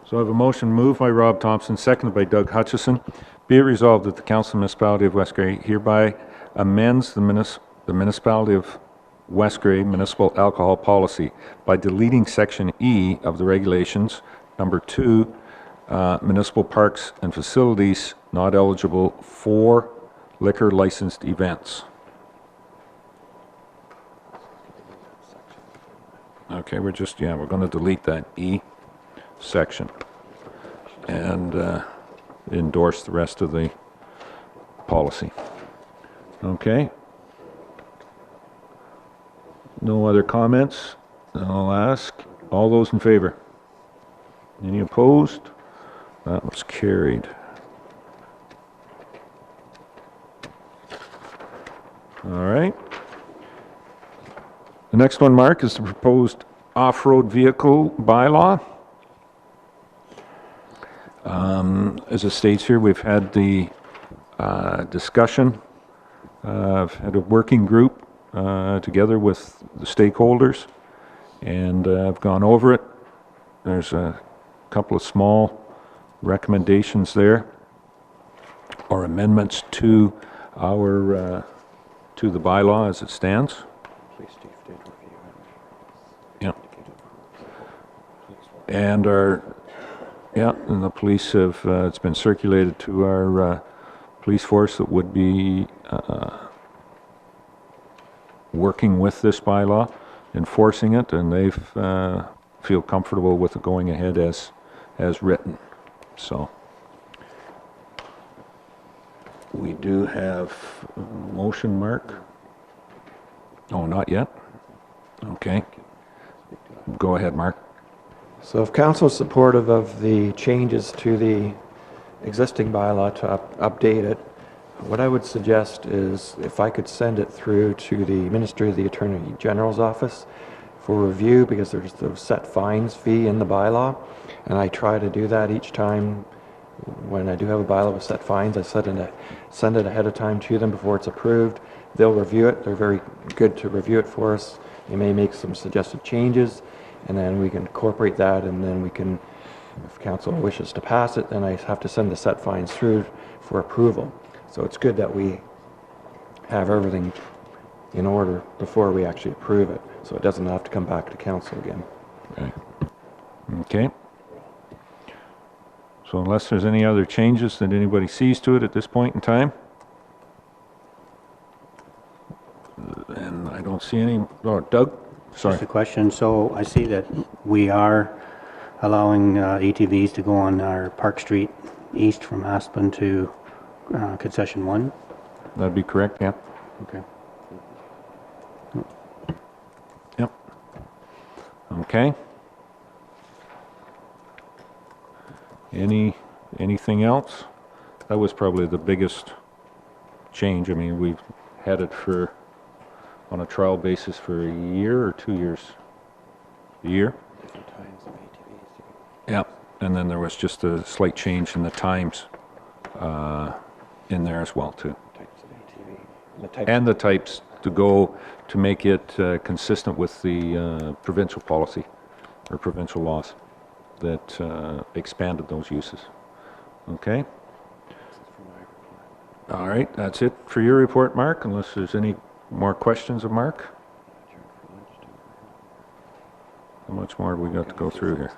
So I have a motion moved by Rob Thompson, seconded by Doug Hutchison. Be it resolved that the Council of the Municipality of West Grey hereby amends the Municipality of West Grey Municipal Alcohol Policy by deleting Section E of the regulations, number 2, municipal parks and facilities not eligible for liquor licensed events. Okay, we're going to delete that E section and endorse the rest of the policy. Okay. No other comments? I'll ask. All those in favor? Any opposed? That was carried. All right. The next one, Mark, is the proposed off-road vehicle bylaw. As it states here, we've had the discussion. I've had a working group together with the stakeholders, and I've gone over it. There's a couple of small recommendations there, or amendments to our to the bylaw as it stands. Yeah. And and the police have, it's been circulated to our police force that would be working with this bylaw, enforcing it, and they feel comfortable with it going ahead as written. So we do have a motion, Mark. Oh, not yet? Okay. Go ahead, Mark. So if council is supportive of the changes to the existing bylaw to update it, what I would suggest is if I could send it through to the Ministry of the Attorney General's office for review because there's the set fines fee in the bylaw. And I try to do that each time when I do have a bylaw with set fines. I send it ahead of time to them before it's approved. They'll review it. They're very good to review it for us. They may make some suggested changes, and then we can incorporate that, and then we can, if council wishes to pass it, then I have to send the set fines through for approval. So it's good that we have everything in order before we actually approve it, so it doesn't have to come back to council again. Okay. Okay. So unless there's any other changes that anybody sees to it at this point in time, and I don't see any. Oh, Doug? Sorry. Just a question. So I see that we are allowing ATVs to go on our Park Street east from Aspen to Concession 1. That'd be correct, yeah. Okay. Yep. Okay. Anything else? That was probably the biggest change. I mean, we've had it on a trial basis for a year or 2 years? A year? Yeah, and then there was just a slight change in the times in there as well too. And the types to make it consistent with the provincial policy or provincial laws that expanded those uses. Okay? All right, that's it for your report, Mark, unless there's any more questions of Mark? How much more have we got to go through here?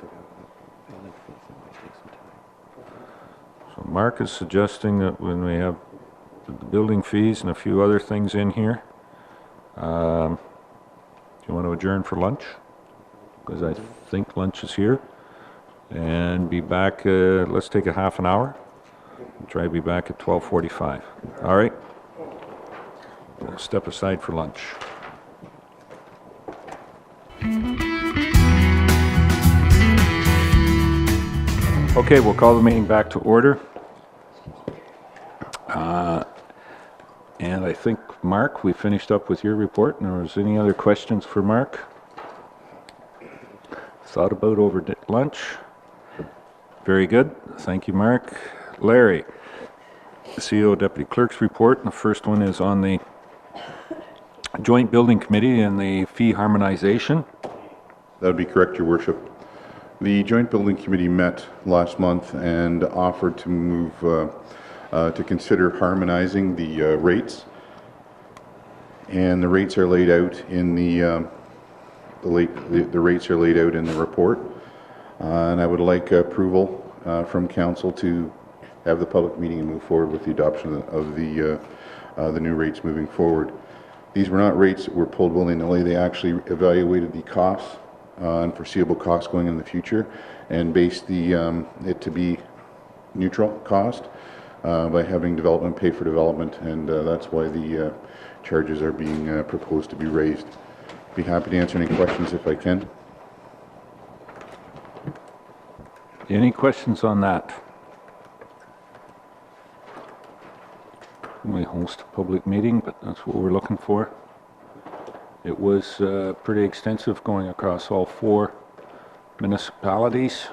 So Mark is suggesting that when we have the building fees and a few other things in here, do you want to adjourn for lunch? Because I think lunch is here. And be back, let's take a half an hour. Try to be back at 12:45. All right? We'll step aside for lunch. Okay, we'll call the meeting back to order. And I think, Mark, we finished up with your report, and was any other questions for Mark? Thought about over lunch? Very good. Thank you, Mark. Larry, CEO Deputy Clerk's report, and the first one is on the Joint Building Committee and the fee harmonization. That would be correct, Your Worship. The Joint Building Committee met last month and offered to move to consider harmonizing the rates. And the rates are laid out in the rates are laid out in the report. And I would like approval from council to have the public meeting and move forward with the adoption of the new rates moving forward. These were not rates that were pulled willy-nilly. They actually evaluated the costs and foreseeable costs going in the future and based it to be neutral cost by having development pay for development, and that's why the charges are being proposed to be raised. Be happy to answer any questions if I can. Any questions on that? We host a public meeting, but that's what we're looking for. It was pretty extensive, going across all 4 municipalities.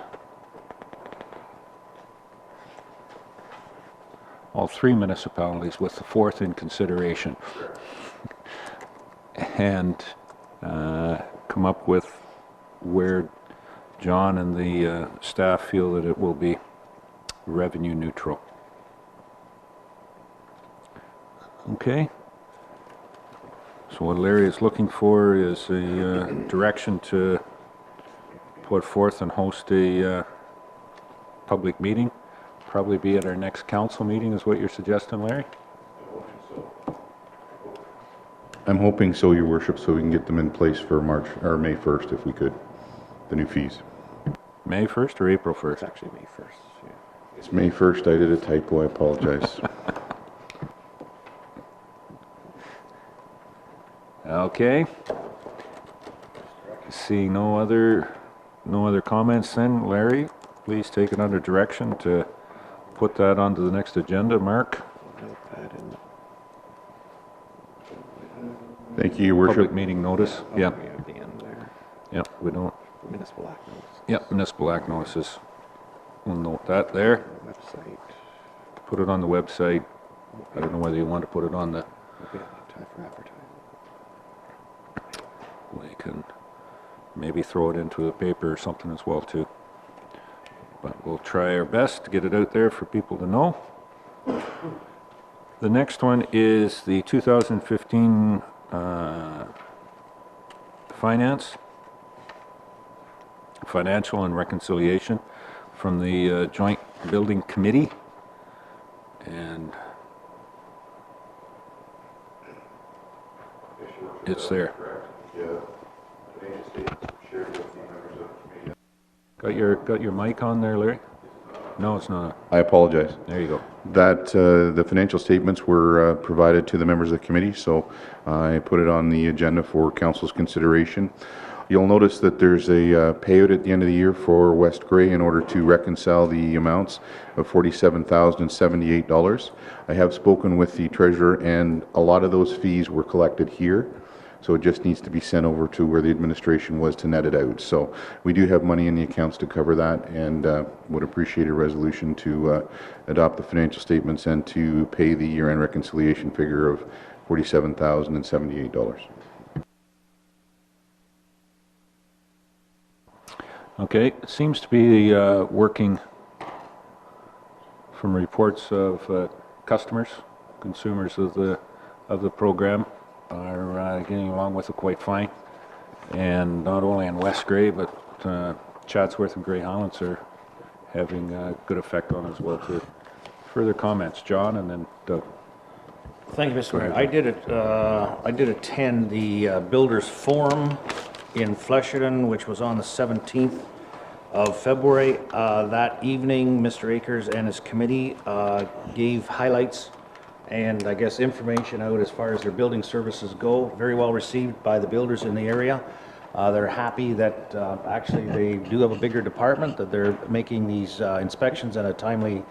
All 3 municipalities, with the 4th in consideration. And come up with where John and the staff feel that it will be revenue neutral. Okay. So what Larry is looking for is a direction to put forth and host a public meeting. Probably be at our next council meeting, is what you're suggesting, Larry? I'm hoping so, Your Worship, so we can get them in place for March or May 1st if we could, the new fees. May 1st or April 1st? It's actually May 1st, yeah. It's May 1st. I did a typo. I apologize. Okay. Seeing no other comments then, Larry, please take it under direction to put that onto the next agenda. Mark? Thank you, Your Worship. Public meeting notice, yeah. At the end there. Yeah, we don't, Municipal act notice. yeah, municipal act notices. We'll note that there. Website. Put it on the website. I don't know whether you want to put it on the, Won't be enough time for advertising. we can maybe throw it into the paper or something as well too. But we'll try our best to get it out there for people to know. The next one is the 2015 financial and reconciliation from the Joint Building Committee. And it's there. Got your mic on there, Larry? No, it's not. I apologize. There you go. That the financial statements were provided to the members of the committee, so I put it on the agenda for council's consideration. You'll notice that there's a payout at the end of the year for West Grey in order to reconcile the amounts of $47,078. I have spoken with the treasurer, and a lot of those fees were collected here, so it just needs to be sent over to where the administration was to net it out. So we do have money in the accounts to cover that, and would appreciate a resolution to adopt the financial statements and to pay the year-end reconciliation figure of $47,078. Okay, it seems to be working from reports of customers, consumers of the program are getting along with it quite fine. And not only in West Grey, but Chatsworth and Grey Highlands are having a good effect on it as well too. Further comments, John, and then Doug. Thank you, Mr. Mayor. I did attend the Builders Forum in Flesherton, which was on the 17th of February. That evening, Mr. Akers and his committee gave highlights and I guess information out as far as their building services go. Very well received by the builders in the area. They're happy that actually they do have a bigger department, that they're making these inspections at a timely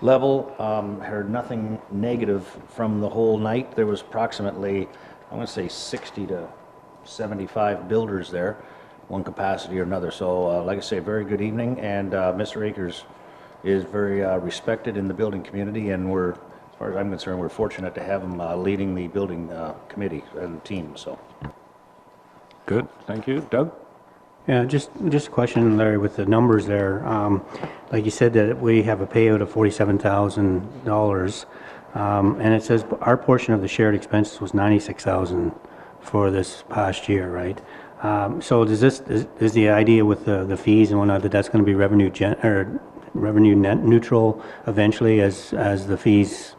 level. Heard nothing negative from the whole night. There was approximately, I want to say 60 to 75 builders there, one capacity or another. So like I say, very good evening, and Mr. Akers is very respected in the building community, and we're, as far as I'm concerned, we're fortunate to have him leading the building committee and team. So Good, thank you. Doug? Yeah, just a question, Larry, with the numbers there. Like you said that we have a payout of $47,000, and it says our portion of the shared expenses was $96,000 for this past year, right? So does this is the idea with the fees and whatnot that that's going to be revenue net neutral eventually as the fees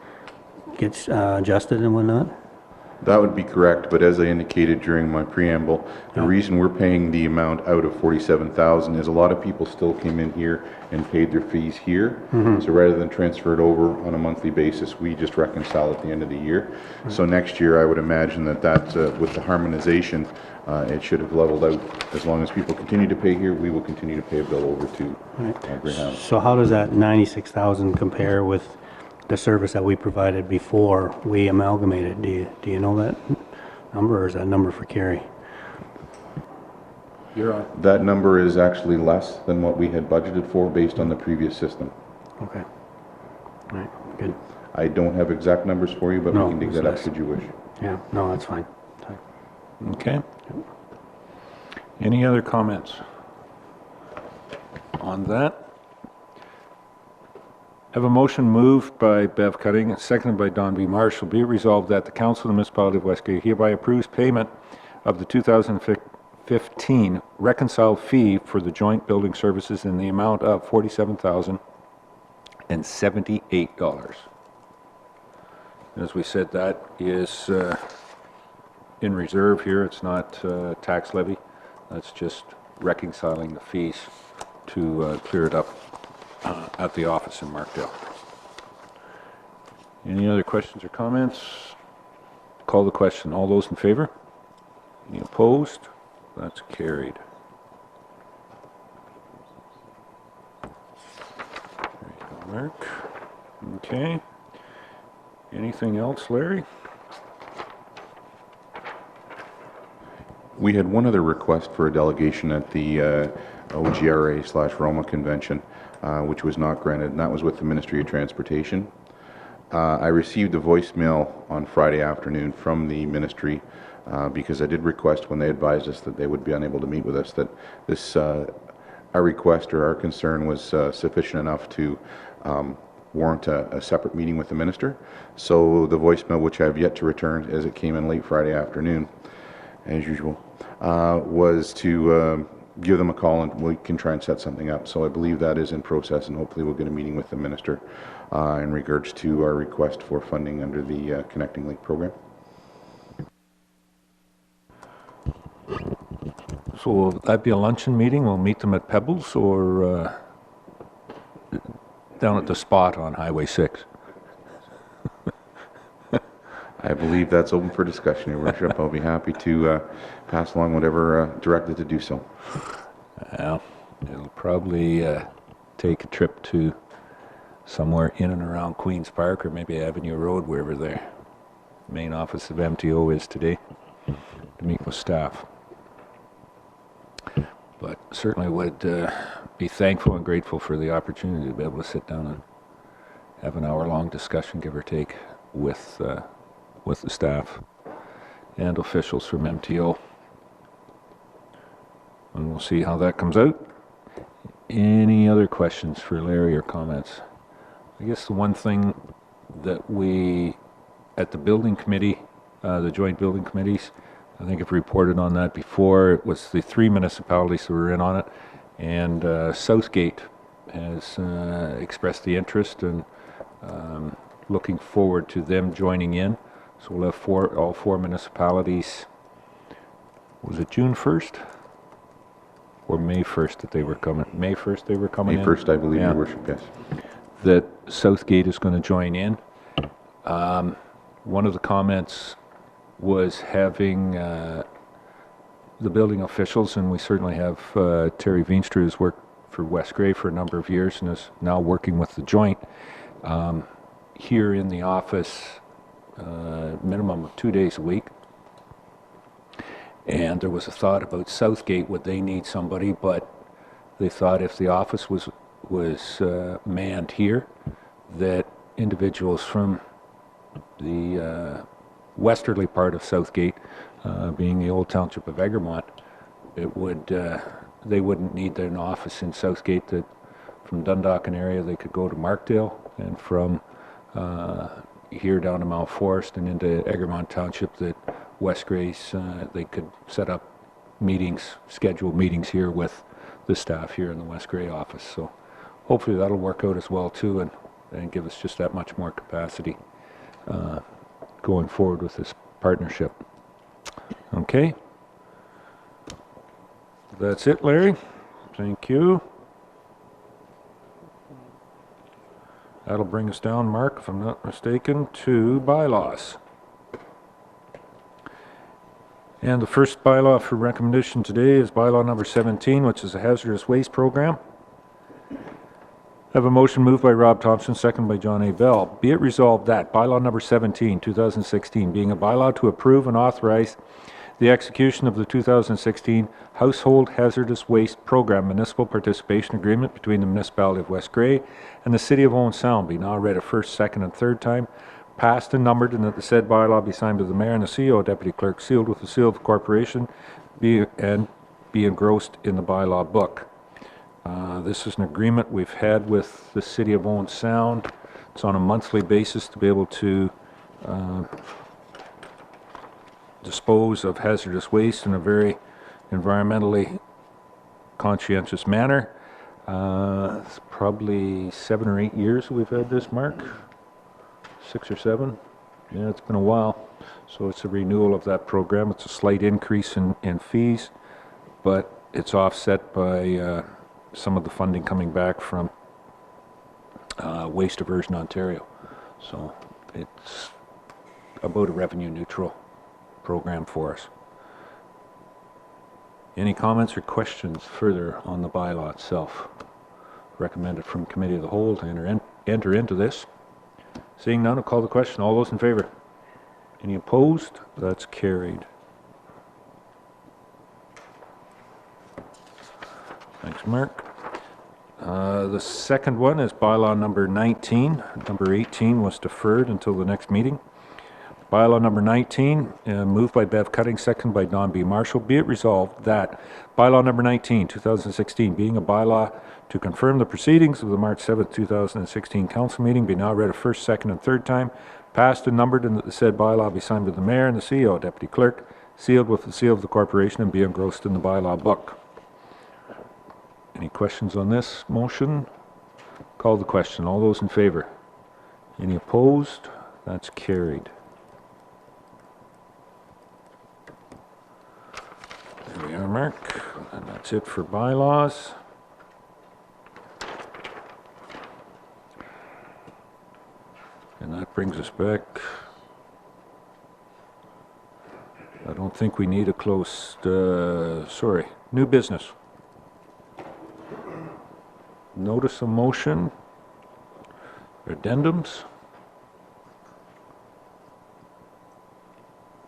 gets adjusted and whatnot? That would be correct, but as I indicated during my preamble, the reason we're paying the amount out of $47,000 is a lot of people still came in here and paid their fees here. So rather than transfer it over on a monthly basis, we just reconcile at the end of the year. So next year, I would imagine that with the harmonization, it should have leveled out. As long as people continue to pay here, we will continue to pay a bill over to Greyhound. So how does that $96,000 compare with the service that we provided before we amalgamated? Do you know that number, or is that number for Kerry? You're on. That number is actually less than what we had budgeted for based on the previous system. Okay. All right, good. I don't have exact numbers for you, but No, we can dig it's that up less. should you wish. Yeah, no, that's fine. Okay. Any other comments on that? Have a motion moved by Bev Cutting and seconded by Don B. Marshall. Be it resolved that the Council of the Municipality of West Grey hereby approves payment of the 2015 reconciled fee for the joint building services in the amount of $47,078. As we said, that is in reserve here. It's not tax levy. That's just reconciling the fees to clear it up at the office in Markdale. Any other questions or comments? Call the question. All those in favor? Any opposed? That's carried. There you go, Mark. Okay. Anything else, Larry? We had one other request for a delegation at the OGRA/Roma convention, which was not granted, and that was with the Ministry of Transportation. I received a voicemail on Friday afternoon from the ministry because I did request when they advised us that they would be unable to meet with us that this our request or our concern was sufficient enough to warrant a separate meeting with the minister. So the voicemail, which I have yet to return as it came in late Friday afternoon, as usual, was to give them a call and we can try and set something up. So I believe that is in process and hopefully we'll get a meeting with the minister in regards to our request for funding under the Connecting Lake program. So will that be a luncheon meeting? We'll meet them at Pebbles or down at the spot on Highway 6? I believe that's open for discussion, Your Worship. I'll be happy to pass along whatever directed to do so. Well, it'll probably take a trip to somewhere in and around Queen's Park or maybe Avenue Road, wherever their main office of MTO is today, to meet with staff. But certainly would be thankful and grateful for the opportunity to be able to sit down and have an hour-long discussion, give or take, with the staff and officials from MTO. And we'll see how that comes out. Any other questions for Larry or comments? I guess the one thing that we, at the building committee, the joint building committees, I think I've reported on that before. It was the 3 municipalities that were in on it, and Southgate has expressed the interest and looking forward to them joining in. So we'll have all four municipalities. Was it June 1st or May 1st that they were coming? May 1st they were coming in? May 1st, I believe, Your Worship, yes. That Southgate is going to join in. One of the comments was having the building officials, and we certainly have Terry Veenstra, who's worked for West Grey for a number of years and is now working with the joint, here in the office minimum of 2 days a week. And there was a thought about Southgate, would they need somebody, but they thought if the office was manned here, that individuals from the westerly part of Southgate, being the old township of Egremont, they wouldn't need an office in Southgate. That from Dundalkin area they could go to Markdale, and from here down to Mount Forest and into Egremont Township, that West Gray's they could set up meetings, schedule meetings here with the staff here in the West Grey office. So hopefully that'll work out as well too, and give us just that much more capacity going forward with this partnership. Okay. That's it, Larry. Thank you. That'll bring us down, Mark, if I'm not mistaken, to bylaws. And the first bylaw for recommendation today is bylaw number 17, which is a hazardous waste program. I have a motion moved by Rob Thompson, second by John A. Bell. Be it resolved that bylaw number 17, 2016, being a bylaw to approve and authorize the execution of the 2016 Household Hazardous Waste Program Municipal Participation Agreement between the Municipality of West Grey and the City of Owen Sound be now read a first, second, and third time, passed and numbered, and that the said bylaw be signed by the Mayor and the CEO, Deputy Clerk, sealed with the seal of the corporation, be engrossed in the bylaw book. This is an agreement we've had with the City of Owen Sound. It's on a monthly basis to be able to dispose of hazardous waste in a very environmentally conscientious manner. It's probably 7 or 8 years we've had this, Mark? 6 or 7? Yeah, it's been a while. So it's a renewal of that program. It's a slight increase in fees, but it's offset by some of the funding coming back from Waste Diversion Ontario. So it's about a revenue neutral program for us. Any comments or questions further on the bylaw itself? Recommended from Committee of the Whole to enter into this. Seeing none, I'll call the question. All those in favor? Any opposed? That's carried. Thanks, Mark. The second one is bylaw number 19. Number 18 was deferred until the next meeting. Bylaw number 19, moved by Bev Cutting, second by Don B. Marshall. Be it resolved that bylaw number 19, 2016, being a bylaw to confirm the proceedings of the March 7th, 2016 council meeting, be now read a first, second, and third time, passed and numbered, and that the said bylaw be signed by the mayor and the CEO, deputy clerk, sealed with the seal of the corporation, and be engrossed in the bylaw book. Any questions on this motion? Call the question. All those in favor? Any opposed? That's carried. There we are, Mark. And that's it for bylaws. And that brings us back. I don't think we need a closed, new business. Notice of motion, addendums.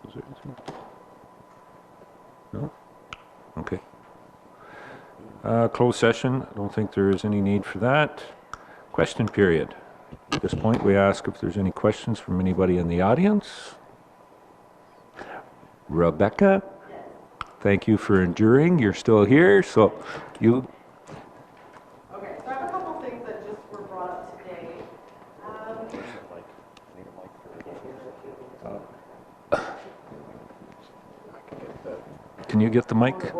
Is there anything? No? Okay. Closed session, I don't think there is any need for that. Question period. At this point, we ask if there's any questions from anybody in the audience. Rebecca, thank you for enduring. You're still here, so you... Okay, so I have a couple things that just were brought up today. Can you get the mic?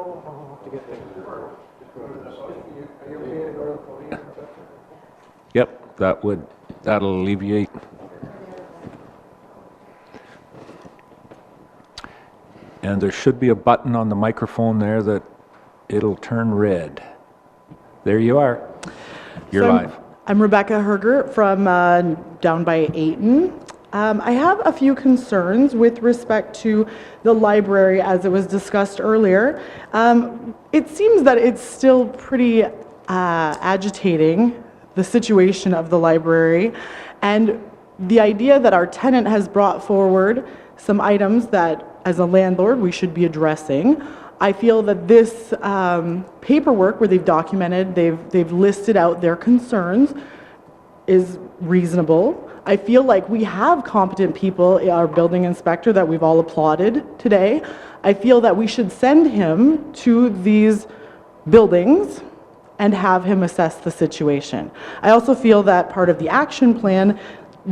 Yep, that'll alleviate. And there should be a button on the microphone there that it'll turn red. There you are. You're live. I'm Rebecca Herger from down by Ayton. I have a few concerns with respect to the library as it was discussed earlier. It seems that it's still pretty agitating, the situation of the library, and the idea that our tenant has brought forward some items that, as a landlord, we should be addressing. I feel that this paperwork where they've documented, they've listed out their concerns is reasonable. I feel like we have competent people, our building inspector that we've all applauded today. I feel that we should send him to these buildings and have him assess the situation. I also feel that part of the action plan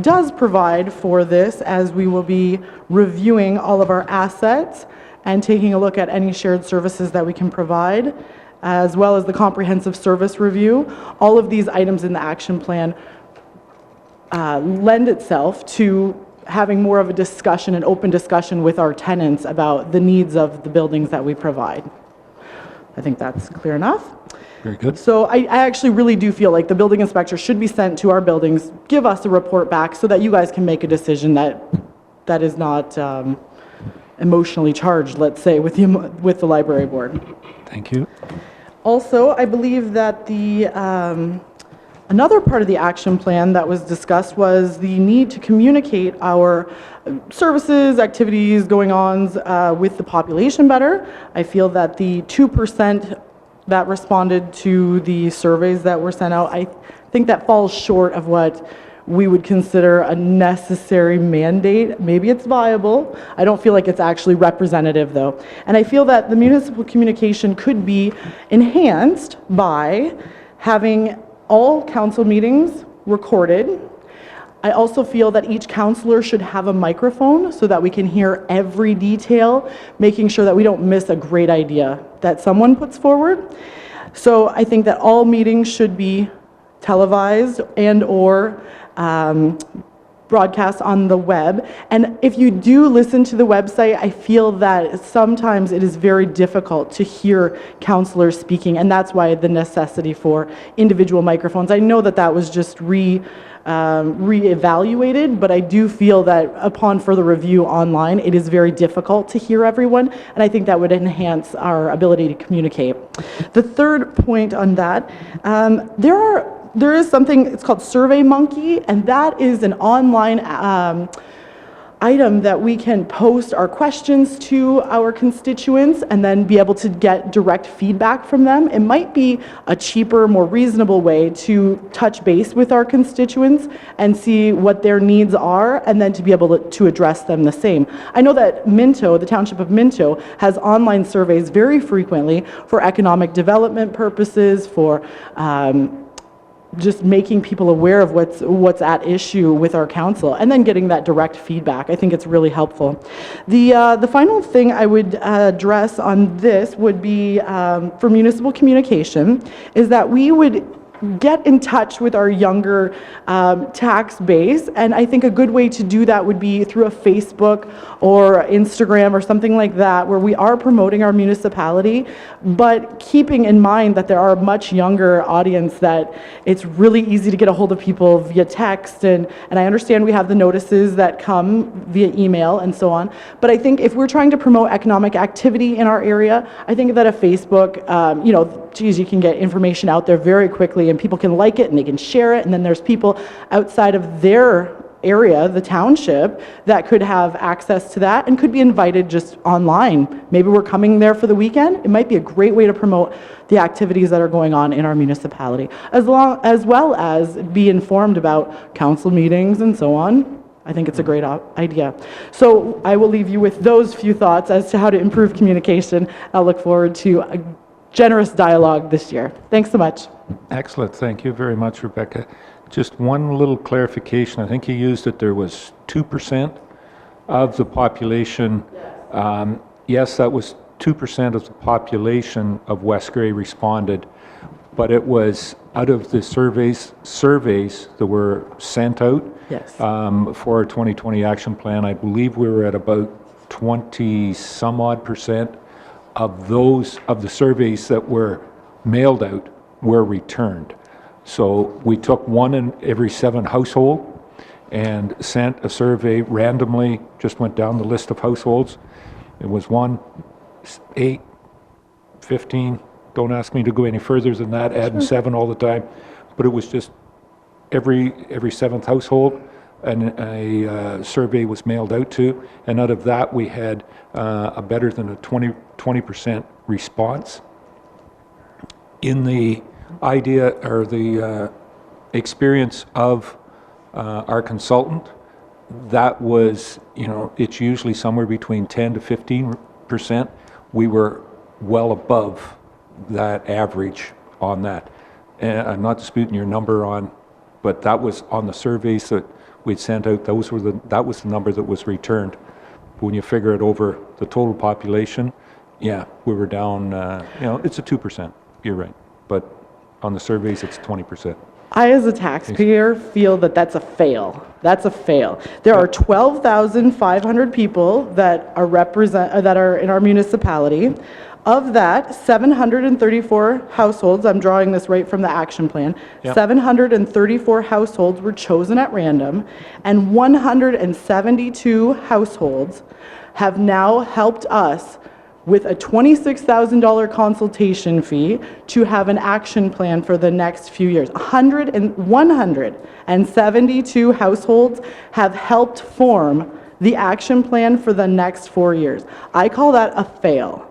does provide for this, as we will be reviewing all of our assets and taking a look at any shared services that we can provide, as well as the comprehensive service review. All of these items in the action plan lend itself to having more of a discussion, an open discussion with our tenants about the needs of the buildings that we provide. I think that's clear enough. Very good. So I actually really do feel like the building inspector should be sent to our buildings, give us a report back so that you guys can make a decision that is not emotionally charged, let's say, with the library board. Thank you. Also, I believe that another part of the action plan that was discussed was the need to communicate our services, activities, going-ons with the population better. I feel that the 2% that responded to the surveys that were sent out, I think that falls short of what we would consider a necessary mandate. Maybe it's viable. I don't feel like it's actually representative, though. And I feel that the municipal communication could be enhanced by having all council meetings recorded. I also feel that each councillor should have a microphone so that we can hear every detail, making sure that we don't miss a great idea that someone puts forward. So I think that all meetings should be televised and or broadcast on the web. And if you do listen to the website, I feel that sometimes it is very difficult to hear councillors speaking, and that's why the necessity for individual microphones. I know that that was just re-evaluated, but I do feel that upon further review online, it is very difficult to hear everyone, and I think that would enhance our ability to communicate. The third point on that, there is something, it's called SurveyMonkey, and that is an online item that we can post our questions to our constituents and then be able to get direct feedback from them. It might be a cheaper, more reasonable way to touch base with our constituents and see what their needs are, and then to be able to address them the same. I know that Minto, the township of Minto, has online surveys very frequently for economic development purposes, for just making people aware of what's at issue with our council, and then getting that direct feedback. I think it's really helpful. The final thing I would address on this would be for municipal communication, is that we would get in touch with our younger tax base, and I think a good way to do that would be through a Facebook or Instagram or something like that, where we are promoting our municipality, but keeping in mind that there are a much younger audience, that it's really easy to get a hold of people via text, and I understand we have the notices that come via email and so on, but I think if we're trying to promote economic activity in our area, I think that a Facebook, you know, geez, you can get information out there very quickly, and people can like it and they can share it, and then there's people outside of their area, the township, that could have access to that and could be invited just online. Maybe we're coming there for the weekend. It might be a great way to promote the activities that are going on in our municipality, as well as be informed about council meetings and so on. I think it's a great idea. So I will leave you with those few thoughts as to how to improve communication. I'll look forward to a generous dialogue this year. Thanks so much. Excellent. Thank you very much, Rebecca. Just one little clarification. I think you used that there was 2% of the population. Yes, that was 2% of the population of West Grey responded, but it was out of the surveys that were sent out. Yes. For our 2020 action plan. I believe we were at about 20 some odd percent of the surveys that were mailed out were returned. So we took one in every 7 household and sent a survey randomly, just went down the list of households. It was 1, 8, 15, don't ask me to go any further than that, adding 7 all the time, but it was just every 7th household, and a survey was mailed out to, and out of that we had a better than a 20% response. In the idea or the experience of our consultant, that was, you know, it's usually somewhere between 10 to 15%. We were well above that average on that. And I'm not disputing your number on, but that was on the surveys that we'd sent out. That was the number that was returned. When you figure it over the total population, yeah, we were down. You know, it's a 2%. You're right, but on the surveys, it's 20%. I, as a taxpayer, feel that that's a fail. That's a fail. There are 12,500 people that are in our municipality. Of that, 734 households, I'm drawing this right from the action plan, 734 households were chosen at random, and 172 households have now helped us with a $26,000 consultation fee to have an action plan for the next few years. 172 households have helped form the action plan for the next 4 years. I call that a fail.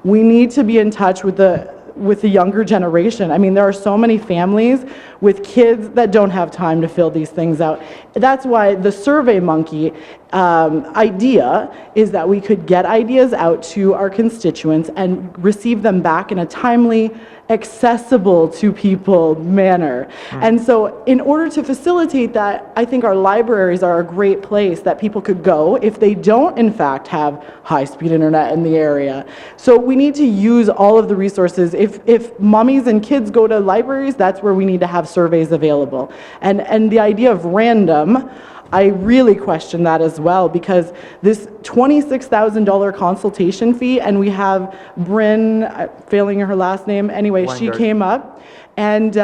We need to be in touch with the younger generation. I mean, there are so many families with kids that don't have time to fill these things out. That's why the SurveyMonkey idea is that we could get ideas out to our constituents and receive them back in a timely, accessible to people manner. And so in order to facilitate that, I think our libraries are a great place that people could go if they don't in fact have high-speed internet in the area. So we need to use all of the resources. If mommies and kids go to libraries, that's where we need to have surveys available. And the idea of random, I really question that as well, because this $26,000 consultation fee, and we have Bryn, failing her last name, anyway, she came up, and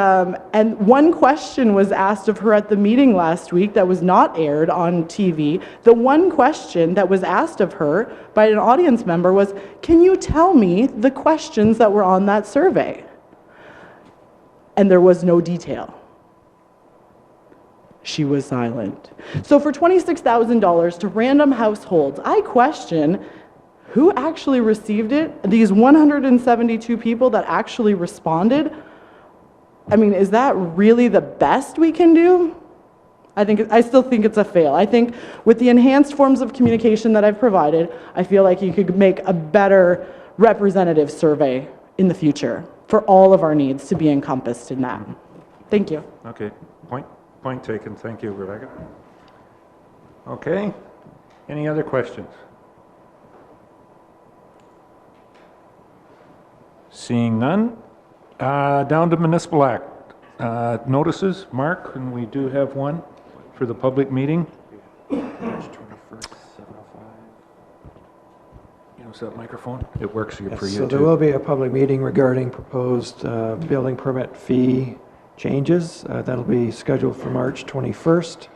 one question was asked of her at the meeting last week that was not aired on TV. The one question that was asked of her by an audience member was, "Can you tell me the questions that were on that survey?" And there was no detail. she was silent. So for $26,000 to random households, I question who actually received it? These 172 people that actually responded? I mean, is that really the best we can do? I still think it's a fail. I think with the enhanced forms of communication that I've provided, I feel like you could make a better representative survey in the future for all of our needs to be encompassed in that. Thank you. Okay, point taken. Thank you, Rebecca. Okay, any other questions? Seeing none, down to Municipal Act. Notices, Mark, and we do have one for the public meeting. Use that microphone. It works here for you So too. there will be a public meeting regarding proposed building permit fee changes. That'll be scheduled for March 21st,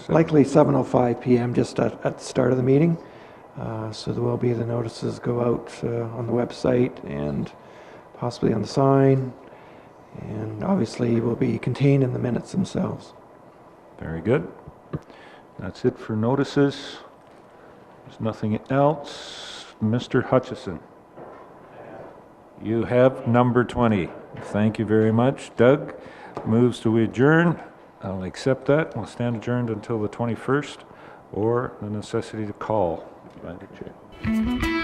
likely 7:05 p.m., just at the start of the meeting. So there will be the notices go out on the website and possibly on the sign, and obviously will be contained in the minutes themselves. Very good. That's it for notices. There's nothing else. Mr. Hutchison. You have number 20. Thank you very much. Doug moves to adjourn. I'll accept that. We'll stand adjourned until the 21st, or the necessity to call. Chair.